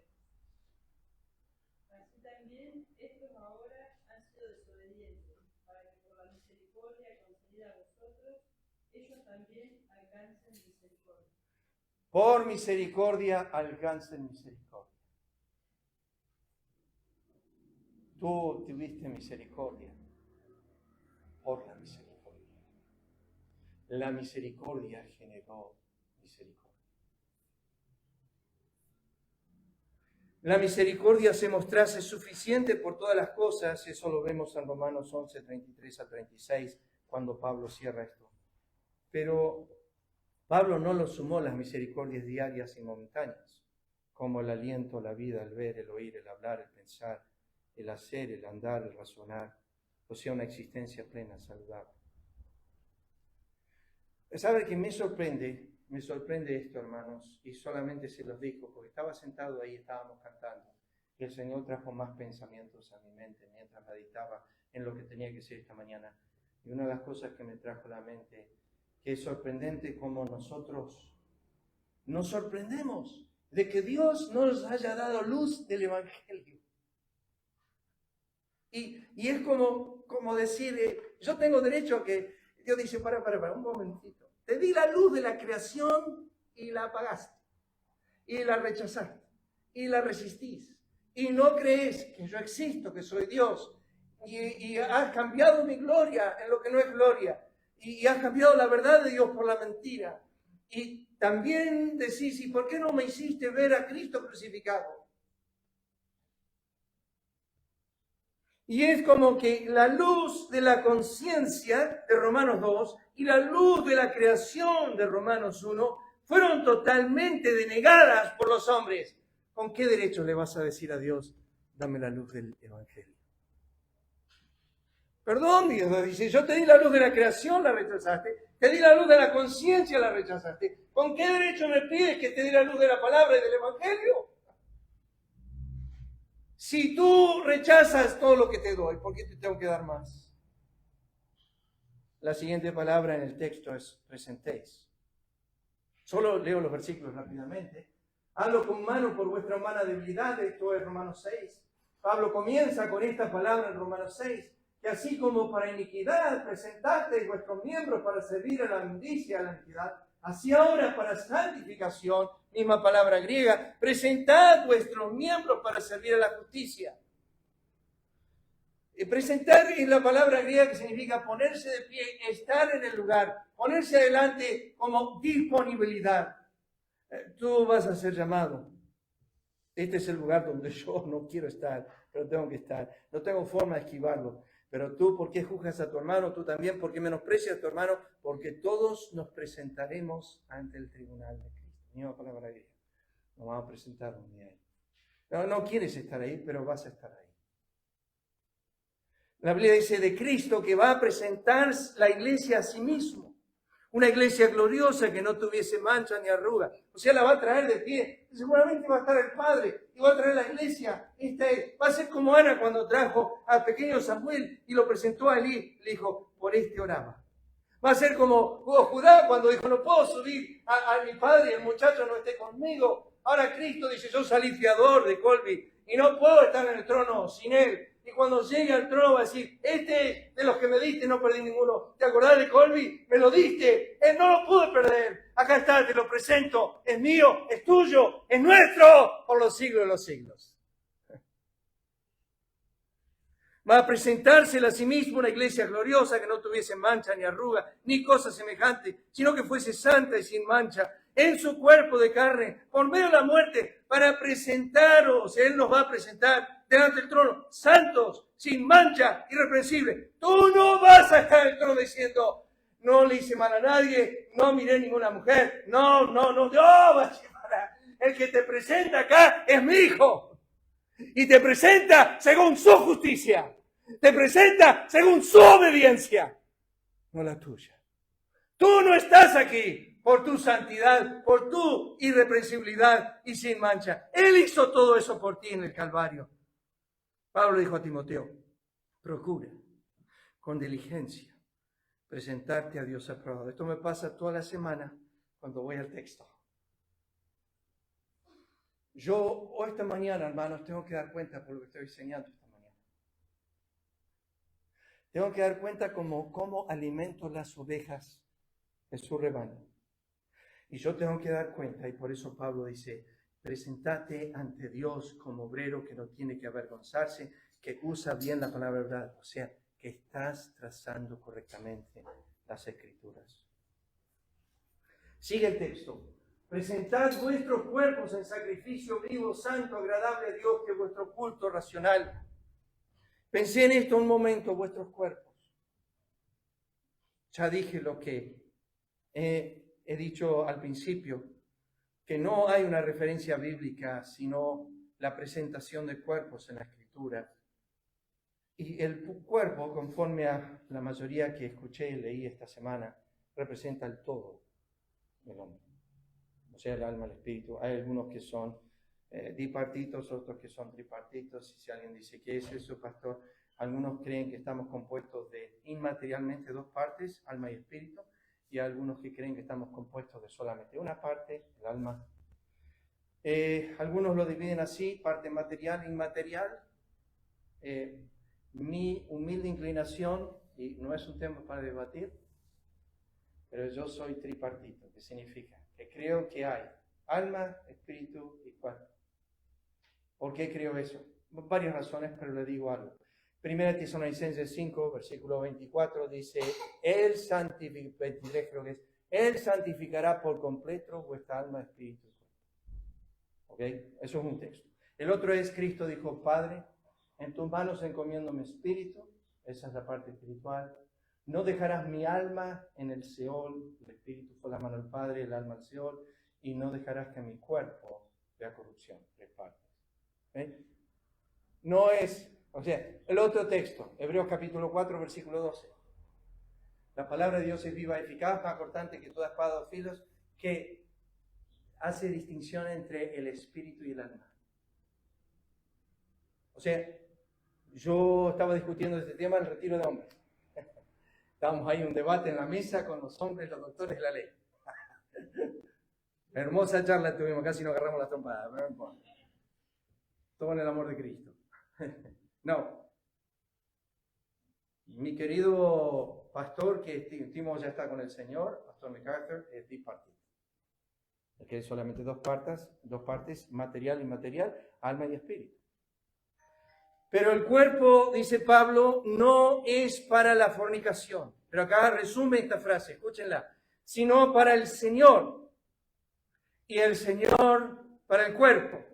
Speaker 2: Así también estos ahora han sido desobedientes, para que por la misericordia concedida a vosotros, ellos también alcancen misericordia.
Speaker 1: Por misericordia alcancen misericordia. Tú tuviste misericordia por la misericordia. La misericordia generó misericordia. La misericordia se mostrase suficiente por todas las cosas, eso lo vemos en Romanos 11:33-36, cuando Pablo cierra esto. Pero Pablo no lo sumó las misericordias diarias y momentáneas, como el aliento, la vida, el ver, el oír, el hablar, el pensar, el hacer, el andar, el razonar, o sea, una existencia plena, saludable. ¿Sabe qué me sorprende? Me sorprende esto, hermanos, y solamente se los digo, porque estaba sentado ahí, estábamos cantando, y el Señor trajo más pensamientos a mi mente mientras meditaba en lo que tenía que ser esta mañana. Y una de las cosas que me trajo a la mente, que es sorprendente como nosotros nos sorprendemos de que Dios nos haya dado luz del Evangelio. Y es como decir, yo tengo derecho a que... Dios dice, para, un momentito. Te di la luz de la creación y la apagaste. Y la rechazaste. Y la resistís. Y no crees que yo existo, que soy Dios. Y has cambiado mi gloria en lo que no es gloria. Y has cambiado la verdad de Dios por la mentira. Y también decís, ¿y por qué no me hiciste ver a Cristo crucificado? Y es como que la luz de la conciencia de Romanos 2 y la luz de la creación de Romanos 1 fueron totalmente denegadas por los hombres. ¿Con qué derecho le vas a decir a Dios, dame la luz del Evangelio? Perdón, Dios dice, yo te di la luz de la creación, la rechazaste. Te di la luz de la conciencia, la rechazaste. ¿Con qué derecho me pides que te dé la luz de la palabra y del Evangelio? Si tú rechazas todo lo que te doy, ¿por qué te tengo que dar más? La siguiente palabra en el texto es presentéis. Solo leo los versículos rápidamente. Hazlo con mano por vuestra humana debilidad, esto es Romanos 6. Pablo comienza con esta palabra en Romanos 6, que así como para iniquidad presentasteis vuestros miembros para servir a la inmundicia, a la iniquidad, así ahora para santificación, misma palabra griega, presentad vuestros miembros para servir a la justicia. Presentar es la palabra griega que significa ponerse de pie, estar en el lugar, ponerse adelante como disponibilidad. Tú vas a ser llamado. Este es el lugar donde yo no quiero estar, pero tengo que estar. No tengo forma de esquivarlo. Pero tú, ¿por qué juzgas a tu hermano? Tú también, ¿por qué menosprecias a tu hermano? Porque todos nos presentaremos ante el tribunal de Cristo. Misma palabra griega. Nos vamos a presentar un día ahí. No quieres estar ahí, pero vas a estar ahí. La Biblia dice de Cristo que va a presentar la iglesia a sí mismo. Una iglesia gloriosa que no tuviese mancha ni arruga. O sea, la va a traer de pie. Seguramente va a estar el Padre y va a traer la iglesia. Va a ser como Ana cuando trajo al pequeño Samuel y lo presentó a Elí. Le dijo, por este oraba. Va a ser como Judá cuando dijo, no puedo subir a mi padre y el muchacho no esté conmigo. Ahora Cristo dice, yo salí fiador de Colby y no puedo estar en el trono sin él. Y cuando llegue al trono va a decir, este de los que me diste no perdí ninguno. ¿Te acordás de Colby? Me lo diste. Él no lo pude perder. Acá está, te lo presento. Es mío, es tuyo, es nuestro por los siglos de los siglos. Va a presentársela a sí mismo una iglesia gloriosa que no tuviese mancha ni arruga, ni cosa semejante, sino que fuese santa y sin mancha, en su cuerpo de carne, por medio de la muerte, para presentaros, Él nos va a presentar delante del trono, santos, sin mancha, irreprensibles. Tú no vas a estar en el trono diciendo, no le hice mal a nadie, no miré ninguna mujer, no, el que te presenta acá es mi hijo. Y te presenta según su justicia. Te presenta según su obediencia. No la tuya. Tú no estás aquí por tu santidad, por tu irreprensibilidad y sin mancha. Él hizo todo eso por ti en el Calvario. Pablo dijo a Timoteo, procura con diligencia presentarte a Dios aprobado. Esto me pasa toda la semana cuando voy al texto. Yo esta mañana, hermanos, tengo que dar cuenta por lo que estoy enseñando esta mañana. Tengo que dar cuenta cómo alimento las ovejas de su rebaño. Y yo tengo que dar cuenta, y por eso Pablo dice, presentate ante Dios como obrero que no tiene que avergonzarse, que usa bien la palabra verdad. O sea, que estás trazando correctamente las Escrituras. Sigue el texto. Presentad vuestros cuerpos en sacrificio vivo, santo, agradable a Dios, que es vuestro culto racional. Pensé en esto un momento, vuestros cuerpos. Ya dije lo que he dicho al principio, que no hay una referencia bíblica, sino la presentación de cuerpos en la Escritura. Y el cuerpo, conforme a la mayoría que escuché y leí esta semana, representa el todo del hombre. O sea, el alma, el espíritu. Hay algunos que son bipartitos, otros que son tripartitos. Y si alguien dice, ¿qué es eso, pastor? Algunos creen que estamos compuestos de inmaterialmente dos partes, alma y espíritu. Y algunos que creen que estamos compuestos de solamente una parte, el alma. Algunos lo dividen así, parte material e inmaterial. mi humilde inclinación, y no es un tema para debatir, pero yo soy tripartito, que significa que creo que hay alma, espíritu y cuerpo. ¿Por qué creo eso? Varias razones, pero le digo algo. Primera Tesalonicenses 5, versículo 24, dice, Él santificará por completo vuestra alma, espíritu y cuerpo. ¿Ok? Eso es un texto. El otro es, Cristo dijo, Padre, en tus manos encomiendo mi espíritu. Esa es la parte espiritual. No dejarás mi alma en el Seol. El espíritu fue la mano del Padre, el alma al Seol. Y no dejarás que mi cuerpo vea corrupción. Tres partes. ¿Ok? No es... O sea, el otro texto, Hebreos capítulo 4, versículo 12. La palabra de Dios es viva, eficaz, más cortante que toda espada de dos filos, que hace distinción entre el espíritu y el alma. O sea, yo estaba discutiendo este tema en el retiro de hombres. Estábamos ahí en un debate en la mesa con los hombres, los doctores de la ley. Hermosa charla tuvimos, casi nos agarramos la trompada, pero no importa. Todo en el amor de Cristo. No. Mi querido pastor, que Timo ya está con el Señor, Pastor MacArthur, es bipartito. Que es solamente dos partes, material y inmaterial, alma y espíritu. Pero el cuerpo, dice Pablo, no es para la fornicación. Pero acá resume esta frase, escúchenla. Sino para el Señor. Y el Señor para el cuerpo.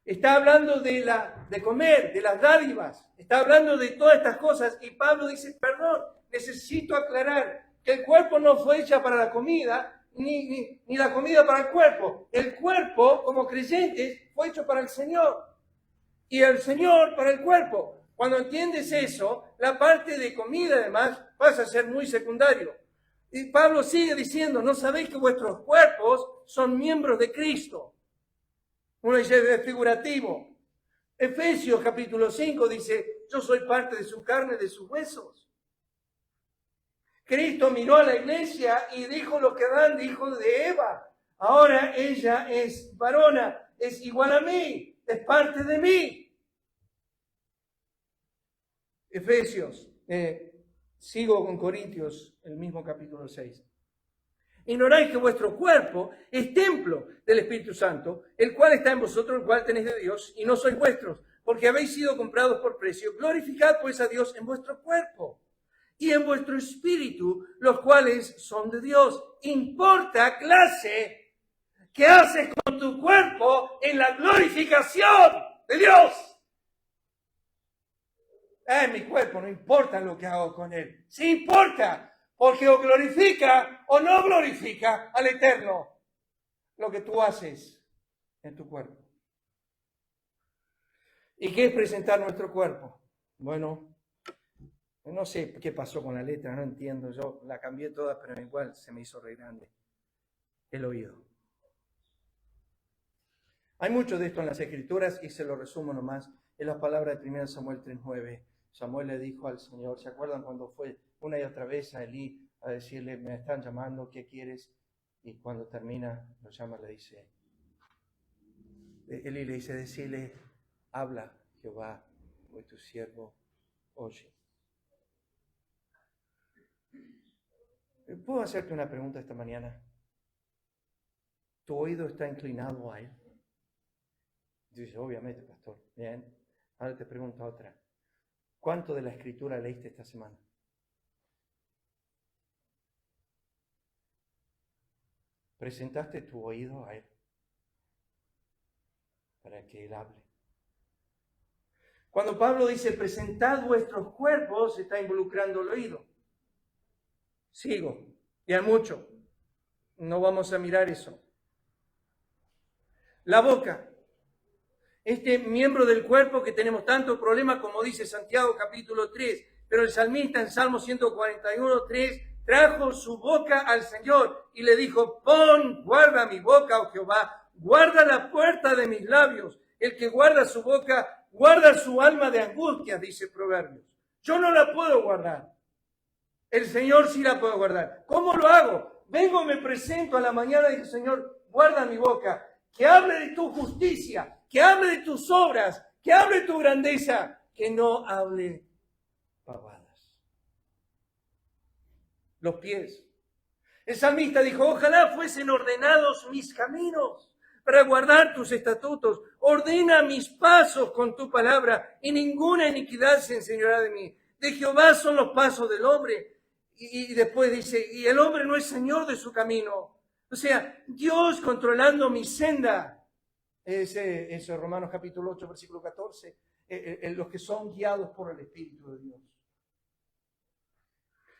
Speaker 1: Está hablando de comer, de las dádivas. Está hablando de todas estas cosas. Y Pablo dice, perdón, necesito aclarar que el cuerpo no fue hecha para la comida, ni la comida para el cuerpo. El cuerpo, como creyentes, fue hecho para el Señor. Y el Señor para el cuerpo. Cuando entiendes eso, la parte de comida, además, pasa a ser muy secundario. Y Pablo sigue diciendo, ¿no sabéis que vuestros cuerpos son miembros de Cristo? Uno dice, es figurativo. Efesios capítulo 5 dice, yo soy parte de su carne, de sus huesos. Cristo miró a la iglesia y dijo lo que Adán dijo de Eva. Ahora ella es varona, es igual a mí, es parte de mí. Efesios, sigo con Corintios, el mismo capítulo 6. Ignoráis que vuestro cuerpo es templo del Espíritu Santo, el cual está en vosotros, el cual tenéis de Dios, y no sois vuestros, porque habéis sido comprados por precio. Glorificad pues a Dios en vuestro cuerpo y en vuestro espíritu, los cuales son de Dios. Importa, clase, ¿qué haces con tu cuerpo en la glorificación de Dios? Mi cuerpo, no importa lo que hago con él. Sí importa. Porque o glorifica o no glorifica al Eterno lo que tú haces en tu cuerpo. ¿Y qué es presentar nuestro cuerpo? Bueno, no sé qué pasó con la letra, no entiendo. Yo la cambié toda, pero igual se me hizo re grande. El oído. Hay mucho de esto en las Escrituras y se lo resumo nomás. En las palabras de 1 Samuel 3:9. Samuel le dijo al Señor, ¿se acuerdan cuando fue una y otra vez a Elí a decirle, me están llamando, ¿qué quieres? Y cuando termina, lo llama, le dice, Elí le dice, decirle, habla Jehová, pues tu siervo oye. ¿Puedo hacerte una pregunta esta mañana? ¿Tu oído está inclinado a él? Dice, obviamente, pastor. Bien. Ahora te pregunto otra. ¿Cuánto de la Escritura leíste esta semana? ¿Presentaste tu oído a él para que él hable? Cuando Pablo dice, presentad vuestros cuerpos, se está involucrando el oído. Sigo. Y hay mucho. No vamos a mirar eso. La boca. Este miembro del cuerpo que tenemos tanto problema, como dice Santiago capítulo 3, pero el salmista en Salmo 141:3 trajo su boca al Señor y le dijo, guarda mi boca, oh Jehová, guarda la puerta de mis labios. El que guarda su boca, guarda su alma de angustia, dice Proverbios. Yo no la puedo guardar. El Señor sí la puede guardar. ¿Cómo lo hago? Vengo, me presento a la mañana y digo, Señor, guarda mi boca. Que hable de tu justicia, que hable de tus obras, que hable de tu grandeza. que no hable pavadas. Los pies. El salmista dijo, ojalá fuesen ordenados mis caminos para guardar tus estatutos. Ordena mis pasos con tu palabra y ninguna iniquidad se enseñará de mí. De Jehová son los pasos del hombre. Y después dice, y el hombre no es señor de su camino. O sea, Dios controlando mi senda. Eso es Romanos capítulo 8, versículo 14. Los que son guiados por el Espíritu de Dios.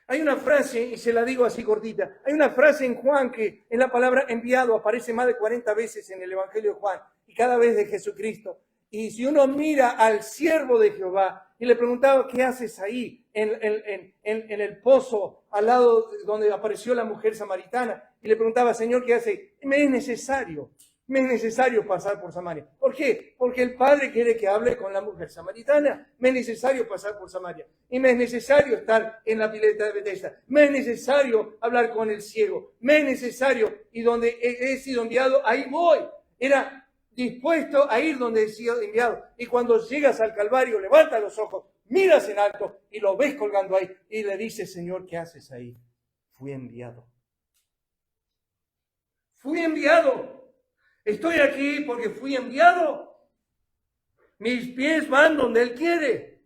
Speaker 1: Hay una frase, y se la digo así cortita, hay una frase en Juan que en la palabra enviado aparece más de 40 veces en el Evangelio de Juan, y cada vez de Jesucristo. Y si uno mira al siervo de Jehová y le preguntaba, ¿qué haces ahí en el pozo al lado donde apareció la mujer samaritana? Y le preguntaba, Señor, ¿qué hace? Me es necesario pasar por Samaria. ¿Por qué? Porque el Padre quiere que hable con la mujer samaritana. Me es necesario pasar por Samaria. Y me es necesario estar en la pileta de Bethesda. Me es necesario hablar con el ciego. Me es necesario, y donde he sido enviado, ahí voy. Era dispuesto a ir donde he sido enviado. Y cuando llegas al Calvario, levanta los ojos, miras en alto y lo ves colgando ahí. Y le dices, Señor, ¿qué haces ahí? Fui enviado. Fui enviado. Estoy aquí porque fui enviado. Mis pies van donde Él quiere.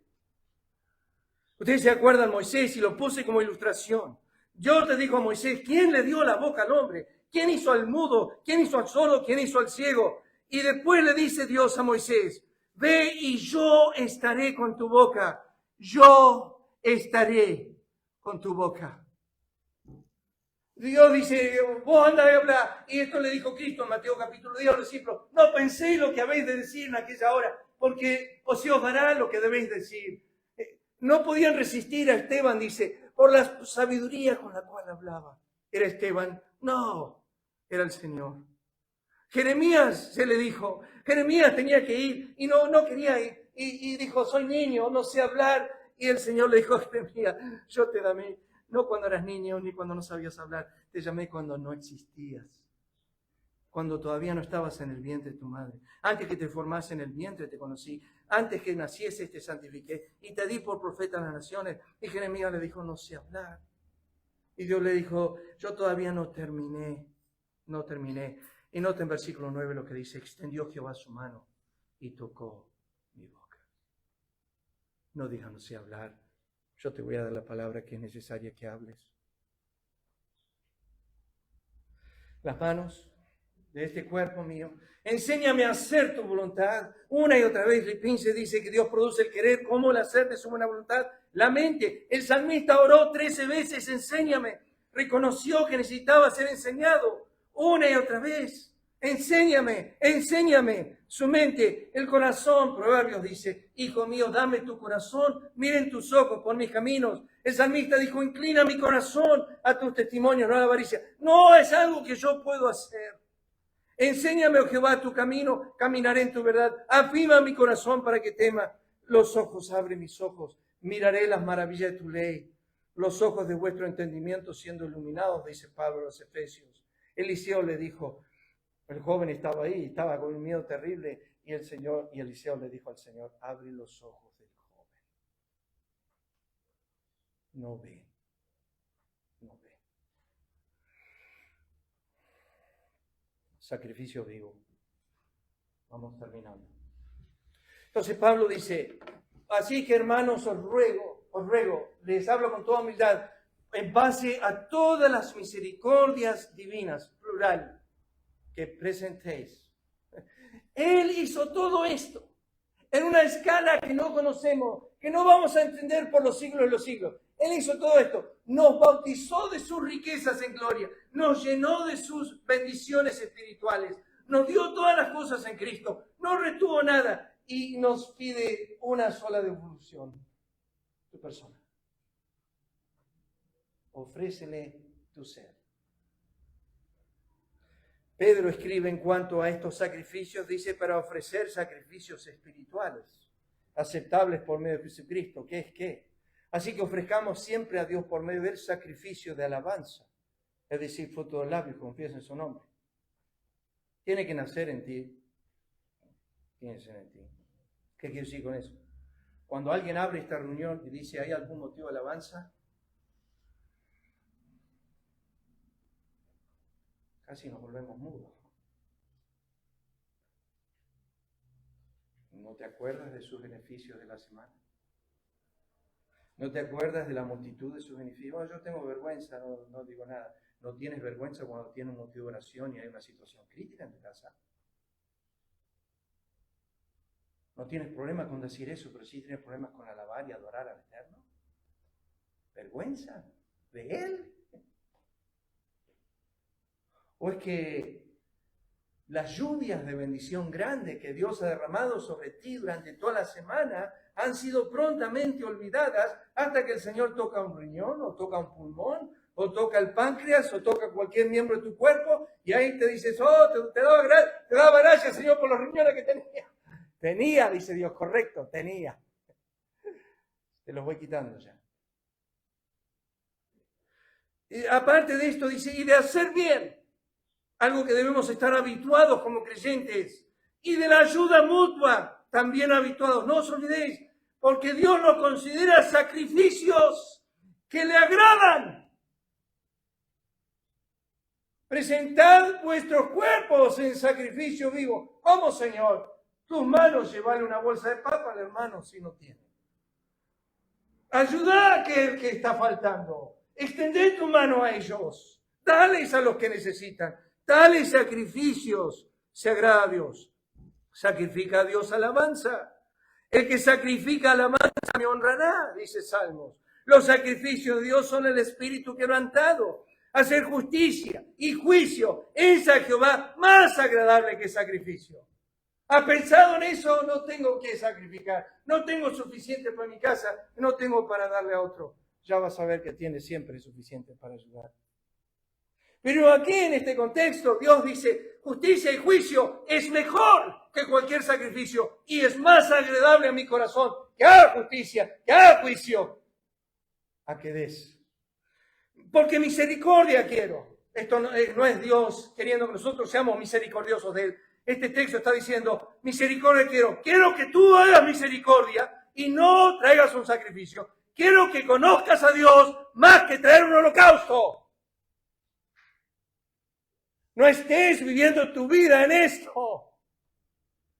Speaker 1: Ustedes se acuerdan Moisés, y lo puse como ilustración. Dios le dijo a Moisés, ¿quién le dio la boca al hombre? ¿Quién hizo al mudo? ¿Quién hizo al sordo? ¿Quién hizo al ciego? Y después le dice Dios a Moisés, ve y yo estaré con tu boca. Yo estaré con tu boca. Dios dice, vos anda y habla. Y esto le dijo Cristo en Mateo capítulo 10 a los discípulos. No penséis lo que habéis de decir en aquella hora, porque se os dará lo que debéis decir. No podían resistir a Esteban, dice, por la sabiduría con la cual hablaba. ¿Era Esteban? No, era el Señor. Jeremías se le dijo, Jeremías tenía que ir y no quería ir. Y dijo, soy niño, no sé hablar. Y el Señor le dijo, Jeremías, yo te llamé, no cuando eras niño ni cuando no sabías hablar, te llamé cuando no existías. Cuando todavía no estabas en el vientre de tu madre. Antes que te formase en el vientre te conocí. Antes que nacieses te santifiqué y te di por profeta a las naciones. Y Jeremías le dijo, no sé hablar. Y Dios le dijo, yo todavía no terminé. Y nota en versículo 9 lo que dice, extendió Jehová su mano y tocó mi boca. No digas no sé hablar. Yo te voy a dar la palabra que es necesaria que hables. Las manos de este cuerpo mío. Enséñame a hacer tu voluntad. Una y otra vez Filipenses dice que Dios produce el querer como el hacer de su buena voluntad. La mente. El salmista oró 13 veces, enséñame. Reconoció que necesitaba ser enseñado. Una y otra vez. Enséñame. Su mente, el corazón. Proverbios dice, hijo mío, dame tu corazón. Miren tus ojos por mis caminos. El salmista dijo, inclina mi corazón a tus testimonios, no a la avaricia. No es algo que yo puedo hacer. Enséñame, oh Jehová, tu camino, caminaré en tu verdad. Afirma mi corazón para que tema. Los ojos, abre mis ojos. Miraré las maravillas de tu ley. Los ojos de vuestro entendimiento siendo iluminados, dice Pablo a los Efesios. Eliseo le dijo, el joven estaba ahí, estaba con un miedo terrible, y Eliseo le dijo al Señor, abre los ojos del joven. No ve. Sacrificio vivo. Vamos terminando. Entonces Pablo dice, así que hermanos os ruego, les hablo con toda humildad, en base a todas las misericordias divinas, plural, que presentéis. Él hizo todo esto en una escala que no conocemos, que no vamos a entender por los siglos de los siglos. Él hizo todo esto, nos bautizó de sus riquezas en gloria, nos llenó de sus bendiciones espirituales, nos dio todas las cosas en Cristo, no retuvo nada y nos pide una sola devolución, tu persona. Ofrécele tu ser. Pedro escribe en cuanto a estos sacrificios, dice, para ofrecer sacrificios espirituales, aceptables por medio de Jesucristo. ¿Qué es qué? Así que ofrezcamos siempre a Dios por medio del sacrificio de alabanza, es decir, fruto del labio, confiesa en su nombre. Tiene que nacer en ti. Tiene que ser en ti. ¿Qué quiero decir con eso? Cuando alguien abre esta reunión y dice, ¿hay algún motivo de alabanza? Casi nos volvemos mudos. ¿No te acuerdas de sus beneficios de la semana? ¿No te acuerdas de la multitud de sus beneficios? Oh, yo tengo vergüenza, no digo nada. ¿No tienes vergüenza cuando tienes un motivo de oración y hay una situación crítica en tu casa? No tienes problema con decir eso, pero sí tienes problemas con alabar y adorar al Eterno. ¿Vergüenza de Él? ¿O es que las lluvias de bendición grande que Dios ha derramado sobre ti durante toda la semana han sido prontamente olvidadas hasta que el Señor toca un riñón o toca un pulmón o toca el páncreas o toca cualquier miembro de tu cuerpo y ahí te dices, oh, te daba gracias, Señor, por los riñones que tenía. Tenía, dice Dios, correcto, tenía. Te los voy quitando ya. Y aparte de esto dice, y de hacer bien, algo que debemos estar habituados como creyentes, y de la ayuda mutua, también habituados. No os olvidéis, porque Dios los considera sacrificios que le agradan. Presentad vuestros cuerpos en sacrificio vivo. ¿Cómo, Señor? Tus manos llevarle una bolsa de papa al hermano si no tiene. Ayuda a aquel que está faltando. Extended tu mano a ellos. Dales a los que necesitan. Tales sacrificios se agrada a Dios. Sacrifica a Dios alabanza. El que sacrifica alabanza me honrará, dice Salmos. Los sacrificios de Dios son el espíritu quebrantado. Hacer justicia y juicio es a Jehová más agradable que sacrificio. ¿Has pensado en eso? No tengo que sacrificar. No tengo suficiente para mi casa. No tengo para darle a otro. Ya vas a ver que tiene siempre suficiente para ayudar. Pero aquí en este contexto Dios dice, justicia y juicio es mejor que cualquier sacrificio y es más agradable a mi corazón que haga justicia, que haga juicio, a que des. Porque misericordia quiero. Esto no es Dios queriendo que nosotros seamos misericordiosos de Él. Este texto está diciendo, misericordia quiero. Quiero que tú hagas misericordia y no traigas un sacrificio. Quiero que conozcas a Dios más que traer un holocausto. No estés viviendo tu vida en esto.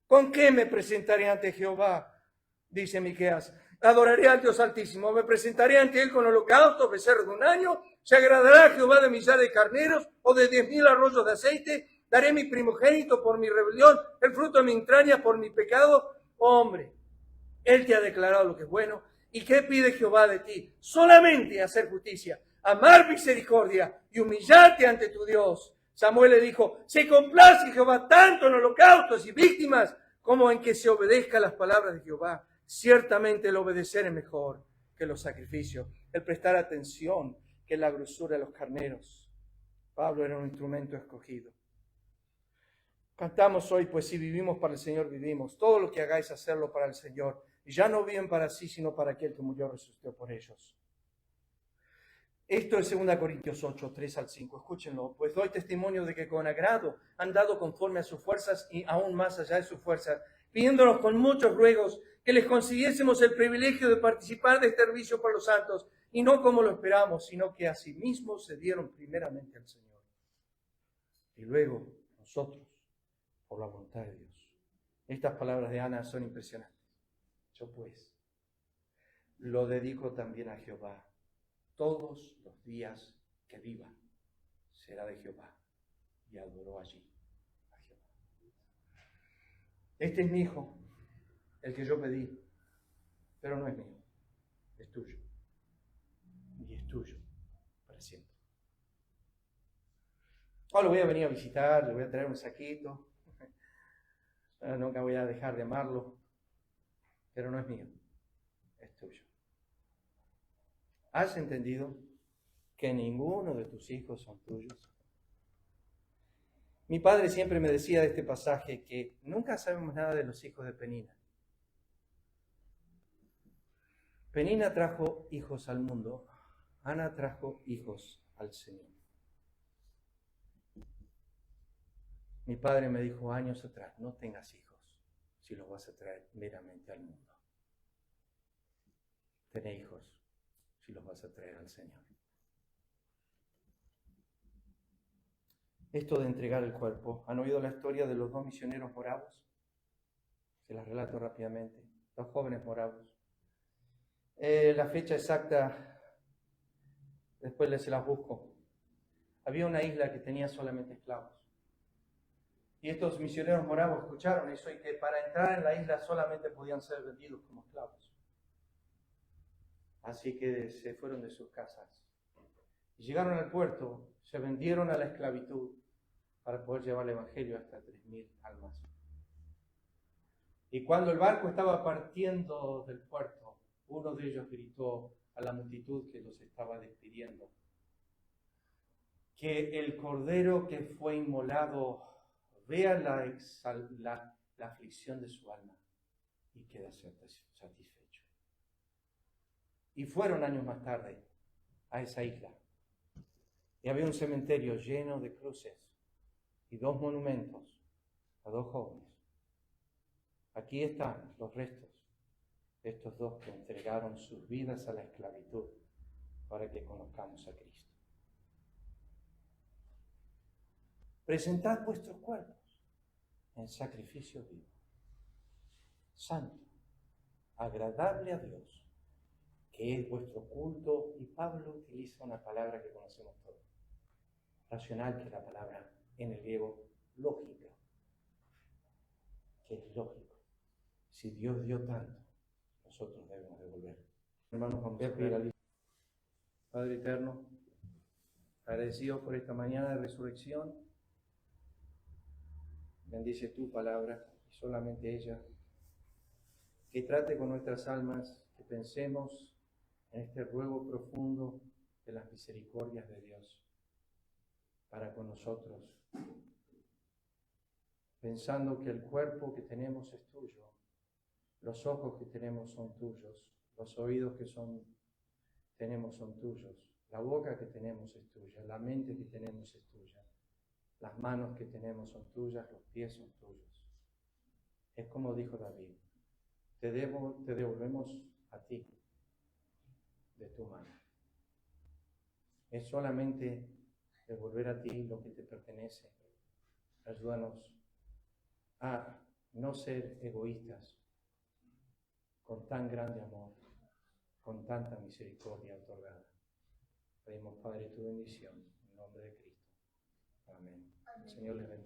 Speaker 1: ¿Con qué me presentaré ante Jehová? Dice Miqueas. Adoraré al Dios Altísimo. Me presentaré ante Él con holocausto, becerro de un año. Se agradará a Jehová de millares de carneros o de 10,000 arroyos de aceite. Daré mi primogénito por mi rebelión, el fruto de mi entraña por mi pecado. Hombre, Él te ha declarado lo que es bueno. ¿Y qué pide Jehová de ti? Solamente hacer justicia, amar misericordia y humillarte ante tu Dios. Samuel le dijo, se complace Jehová tanto en holocaustos y víctimas como en que se obedezca las palabras de Jehová. Ciertamente el obedecer es mejor que los sacrificios, el prestar atención que la grosura de los carneros. Pablo era un instrumento escogido. Cantamos hoy, pues si vivimos para el Señor, vivimos. Todo lo que hagáis, hacerlo para el Señor. Y ya no viven para sí, sino para aquel que murió y resucitó por ellos. Esto es 2 Corintios 8, 3 al 5. Escúchenlo. Pues doy testimonio de que con agrado han dado conforme a sus fuerzas y aún más allá de sus fuerzas, pidiéndonos con muchos ruegos que les consiguiésemos el privilegio de participar de este servicio por los santos, y no como lo esperamos, sino que a sí mismos se dieron primeramente al Señor. Y luego nosotros, por la voluntad de Dios. Estas palabras de Ana son impresionantes. Yo pues lo dedico también a Jehová. Todos los días que viva será de Jehová. Y adoró allí a Jehová. Este es mi hijo, el que yo pedí, pero no es mío, es tuyo. Y es tuyo para siempre. Ahora lo voy a venir a visitar, le voy a traer un saquito. Nunca voy a dejar de amarlo, pero no es mío, es tuyo. ¿Has entendido que ninguno de tus hijos son tuyos? Mi padre siempre me decía de este pasaje que nunca sabemos nada de los hijos de Penina. Penina trajo hijos al mundo, Ana trajo hijos al Señor. Mi padre me dijo años atrás, no tengas hijos si los vas a traer meramente al mundo. tener hijos si los vas a traer al Señor. Esto de entregar el cuerpo. ¿Han oído la historia de los 2 misioneros moravos? Se las relato rápidamente. 2 jóvenes moravos. La fecha exacta, después se las busco. Había una isla que tenía solamente esclavos. Y estos misioneros moravos escucharon eso y que para entrar en la isla solamente podían ser vendidos como esclavos. Así que se fueron de sus casas. Y llegaron al puerto, se vendieron a la esclavitud para poder llevar el evangelio hasta 3.000 almas. Y cuando el barco estaba partiendo del puerto, uno de ellos gritó a la multitud que los estaba despidiendo que el cordero que fue inmolado vea la aflicción de su alma y queda satisfecho. Y fueron años más tarde a esa isla. Y había un cementerio lleno de cruces y 2 monumentos a 2 jóvenes. Aquí están los restos de estos 2 que entregaron sus vidas a la esclavitud para que conozcamos a Cristo. Presentad vuestros cuerpos en sacrificio vivo, santo, agradable a Dios, que es vuestro culto. Y Pablo utiliza una palabra que conocemos todos, racional, que es la palabra en el griego lógica, que es lógico. Si Dios dio tanto, nosotros debemos devolver. Hermanos, vamos a pedir al Padre eterno, agradecido por esta mañana de resurrección. Bendice tu palabra y solamente ella, que trate con nuestras almas, que pensemos en este ruego profundo de las misericordias de Dios para con nosotros, pensando que el cuerpo que tenemos es tuyo, los ojos que tenemos son tuyos, los oídos que tenemos son tuyos, la boca que tenemos es tuya, la mente que tenemos es tuya. Las manos que tenemos son tuyas, los pies son tuyos. Es como dijo David, te devolvemos a ti de tu mano. Es solamente devolver a ti lo que te pertenece. Ayúdanos a no ser egoístas, con tan grande amor, con tanta misericordia otorgada. Pedimos, Padre, tu bendición, en nombre de Cristo. Amén. El Señor les bendiga.